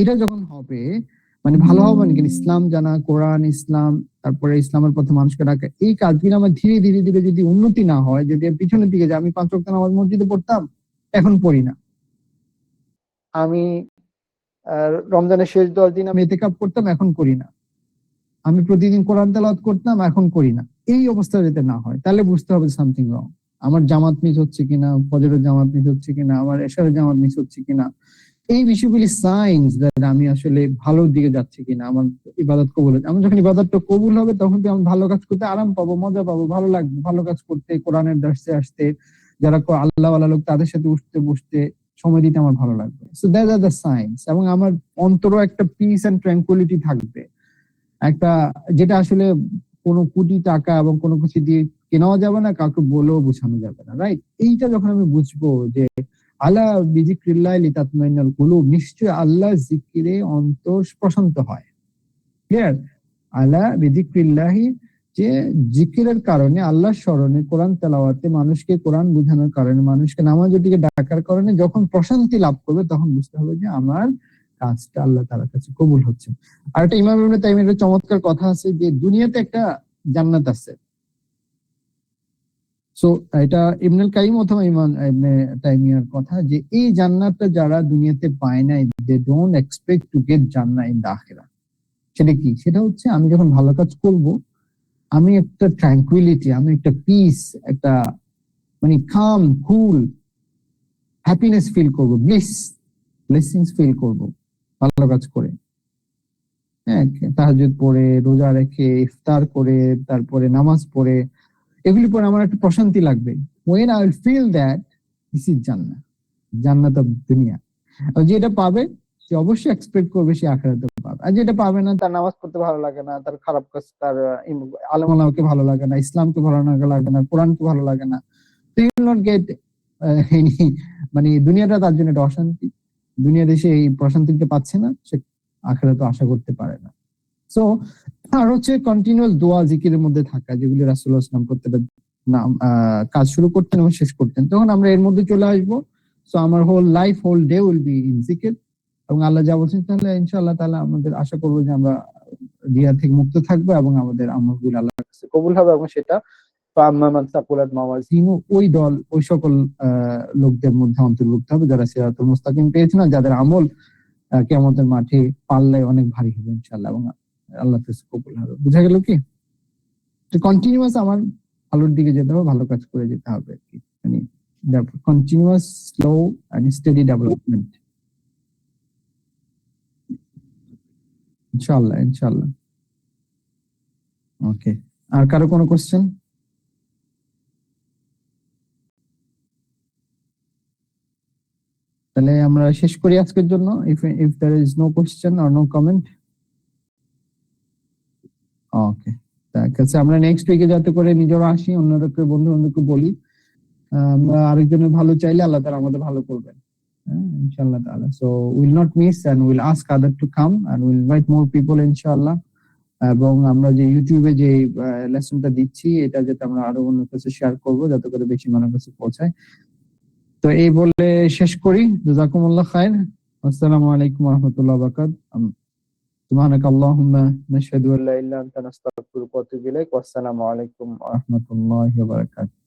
এটা যখন হবে, মানে ভালো হবে, মানে কি, ইসলাম জানা, কোরআন, ইসলাম, তারপরে ইসলামের পথে মানুষকে ডাকা, এই কাজগুলো আমার ধীরে ধীরে ধীরে যদি উন্নতি না হয়, যদি এর পিছনের দিকে যায়, আমি 5 ওয়াক্ত নামাজ মসজিদে পড়তাম, এখন পড়ি না। আমি রমজানের শেষ 10 দিন আমি ইতিকাফ করতাম, এখন করি না। আমি প্রতিদিন কোরআন তেলাওয়াত করতাম, এখন করি না। এই অবস্থা যাতে না হয়, তাহলে বুঝতে হবে সামথিং রং। আমার জামাত মিস হচ্ছে কিনা, ফজরের জামাত মিস হচ্ছে কিনা, আমার এশারের জামাত মিস হচ্ছে কিনা, এই বিষয়গুলি সাইন্স দ্যাট আমি আসলে ভালোর দিকে যাচ্ছি কিনা, আমার ইবাদত কবুল হচ্ছে। আমার যখন ইবাদতটা কবুল হবে, তখন আমি ভালো কাজ করতে আরাম পাবো, মজা পাবো, ভালো লাগবে ভালো কাজ করতে, কোরআনের দার্সে আসতে, যারা আল্লাহ ওয়ালা লোক তাদের সাথে উঠতে বসতে, সময় দিতে আমার ভালো লাগবে। So that are the science. এবং আমার অন্তরও একটা পিস এন্ড ট্র্যাঙ্কুইলিটি থাকবে, একটা যেটা আসলে কোনো কোটি টাকা এবং কোনো কিছু দিয়ে কেনাও যাবে না, কাউকে বলেও বোঝানো যাবে না, রাইট? এইটা যখন আমি বুঝবো যে আলা বিযিক্রিল্লাহি লিতাতমাইন্নাল কুলুব, নিশ্চয় আল্লাহ জিকিরে অন্তর প্রশান্ত হয়। ক্লিয়ার? আলা বিযিক্রিল্লাহি, যে জিকিরের কারণে, আল্লাহর স্মরণে, কোরআন তেলাওয়াতে, মানুষকে কোরআন বোঝানোর কারণে, মানুষকে নামাজের দিকে ডাকার কারণে যখন প্রশান্তি লাভ করবে, তখন বুঝতে হবে যে আমার কাজটা আল্লাহ তাআলার কাছে কবুল হচ্ছে। আর একটা ইমাম ইবনে তাইমিয়ার চমৎকার কথা আছে যে দুনিয়াতে একটা জান্নাত আছে। সো এটা ইবনুল কাইয়িম অথবা ইমাম ইবনে তাইমিয়ার কথা, যে এই জান্নাতটা যারা দুনিয়াতে পায় না, they don't expect to get জান্নাহ ইন দ্য আখিরাহ। সেটা কি? সেটা হচ্ছে আমি যখন ভালো কাজ করব, আমি একটা ট্র্যাঙ্কুইলিটি, আমি একটা পিস, একটা মানে কাম, কুল, হ্যাপিনেস ফিল করব, ব্লেসিংস ফিল করব ভালো কাজ করে। হ্যাঁ, তাহাজ্জুদ পড়ে, রোজা রেখে, ইফতার করে, তারপরে নামাজ পড়ে, এগুলি পরে আমার একটা প্রশান্তি লাগবে। when I will feel that this is জান্নাত, জান্নাত অফ দুনিয়া। আর যেটা পাবে সে অবশ্যই এক্সপেক্ট করবে সে আখিরাতে পাবে। আর যেটা পাবে না, তার নামাজ পড়তে ভালো লাগে না, তার খারাপ কাজ, তার আলেম ওলামাকে ভালো লাগে না, ইসলামকে ভালো লাগে না, কোরআনকে ভালো লাগে না, তো you will not get any, মানে দুনিয়াটা তার জন্য একটা অশান্তি। দুনিয়া দেশে এই প্রশান্তিটা পাচ্ছে না, সে আখিরাতে আশা করতে পারে না। সো আর হচ্ছে কন্টিনিউয়াস দোয়া জিকিরের মধ্যে থাকা, যেগুলি রাসূলুল্লাহ সাল্লাল্লাহু আলাইহি ওয়াসাল্লাম প্রত্যেকটা কাজ শুরু করতেন এবং শেষ করতেন, তখন আমরা এর মধ্যে চলে আসবো। সো আমার whole life, whole day will be in জিকির। এবং আল্লাহ যা বলছেন, তাহলে ইনশাআল্লাহ তাআলা আমাদের আশা করবো যে আমরা রিয়া থেকে মুক্ত থাকবো এবং আমাদের আমলগুলো আল্লাহর কাছে কবুল হবে, এবং সেটা ফাম্মান সাকুলাত মাওয়াজিনু, ওই দল, ওই সকল লোকদের মধ্যে অন্তর্ভুক্ত হবে যারা সিরাতুল মুস্তাকিম পেয়েছে না, যাদের আমল কিয়ামতের মাঠে পাল্লায় অনেক ভারী হবে ইনশাআল্লাহ, এবং আল্লাহ কাছে কবুল হবে। বুঝা গেল কি? তো কন্টিনিউয়াস আমার ভালোর দিকে যেতে হবে, ভালো কাজ করে যেতে হবে আর কি, মানে continuous slow and steady development ইনশাআল্লাহ, ইনশাআল্লাহ। ওকে, আর কারো কোনো কোশ্চেন? তাহলে আমরা শেষ করি আজকের জন্য, if there is no question or no comment. ওকে, ঠিক আছে। আমরা নেক্সট উইকে যাতে করে নিজেরা আসি, অন্যদেরকে, বন্ধু বান্ধবকে বলি, আমরা আরেকজনের ভালো চাইলে আল্লাহ তাআলা আমাদের ভালো করবেন, ইনশাআল্লাহ তাআলা। So will not miss and will ask other to come and will invite more people ইনশাআল্লাহ। এবং আমরা যে ইউটিউবে যে লেসনটা দিচ্ছি, এটা যাতে আমরা আরো অন্যের কাছে শেয়ার করব, যাতে করে বেশি মানুষের কাছে পৌঁছায়। তো এই বলে শেষ করি। জাযাকুমুল্লাহ খাইর। আসসালামু আলাইকুম ওয়া রাহমাতুল্লাহি ওয়া বারাকাতুহু। সুবহানাকাল্লাহুম্মা নাশহাদু আল্লা ইলাহা ইল্লা আনতা নাস্তাগফিরুকা ওয়া আতুবু ইলাইক। ওয়া আসসালামু আলাইকুম ওয়া রাহমাতুল্লাহি ওয়া বারাকাতুহু।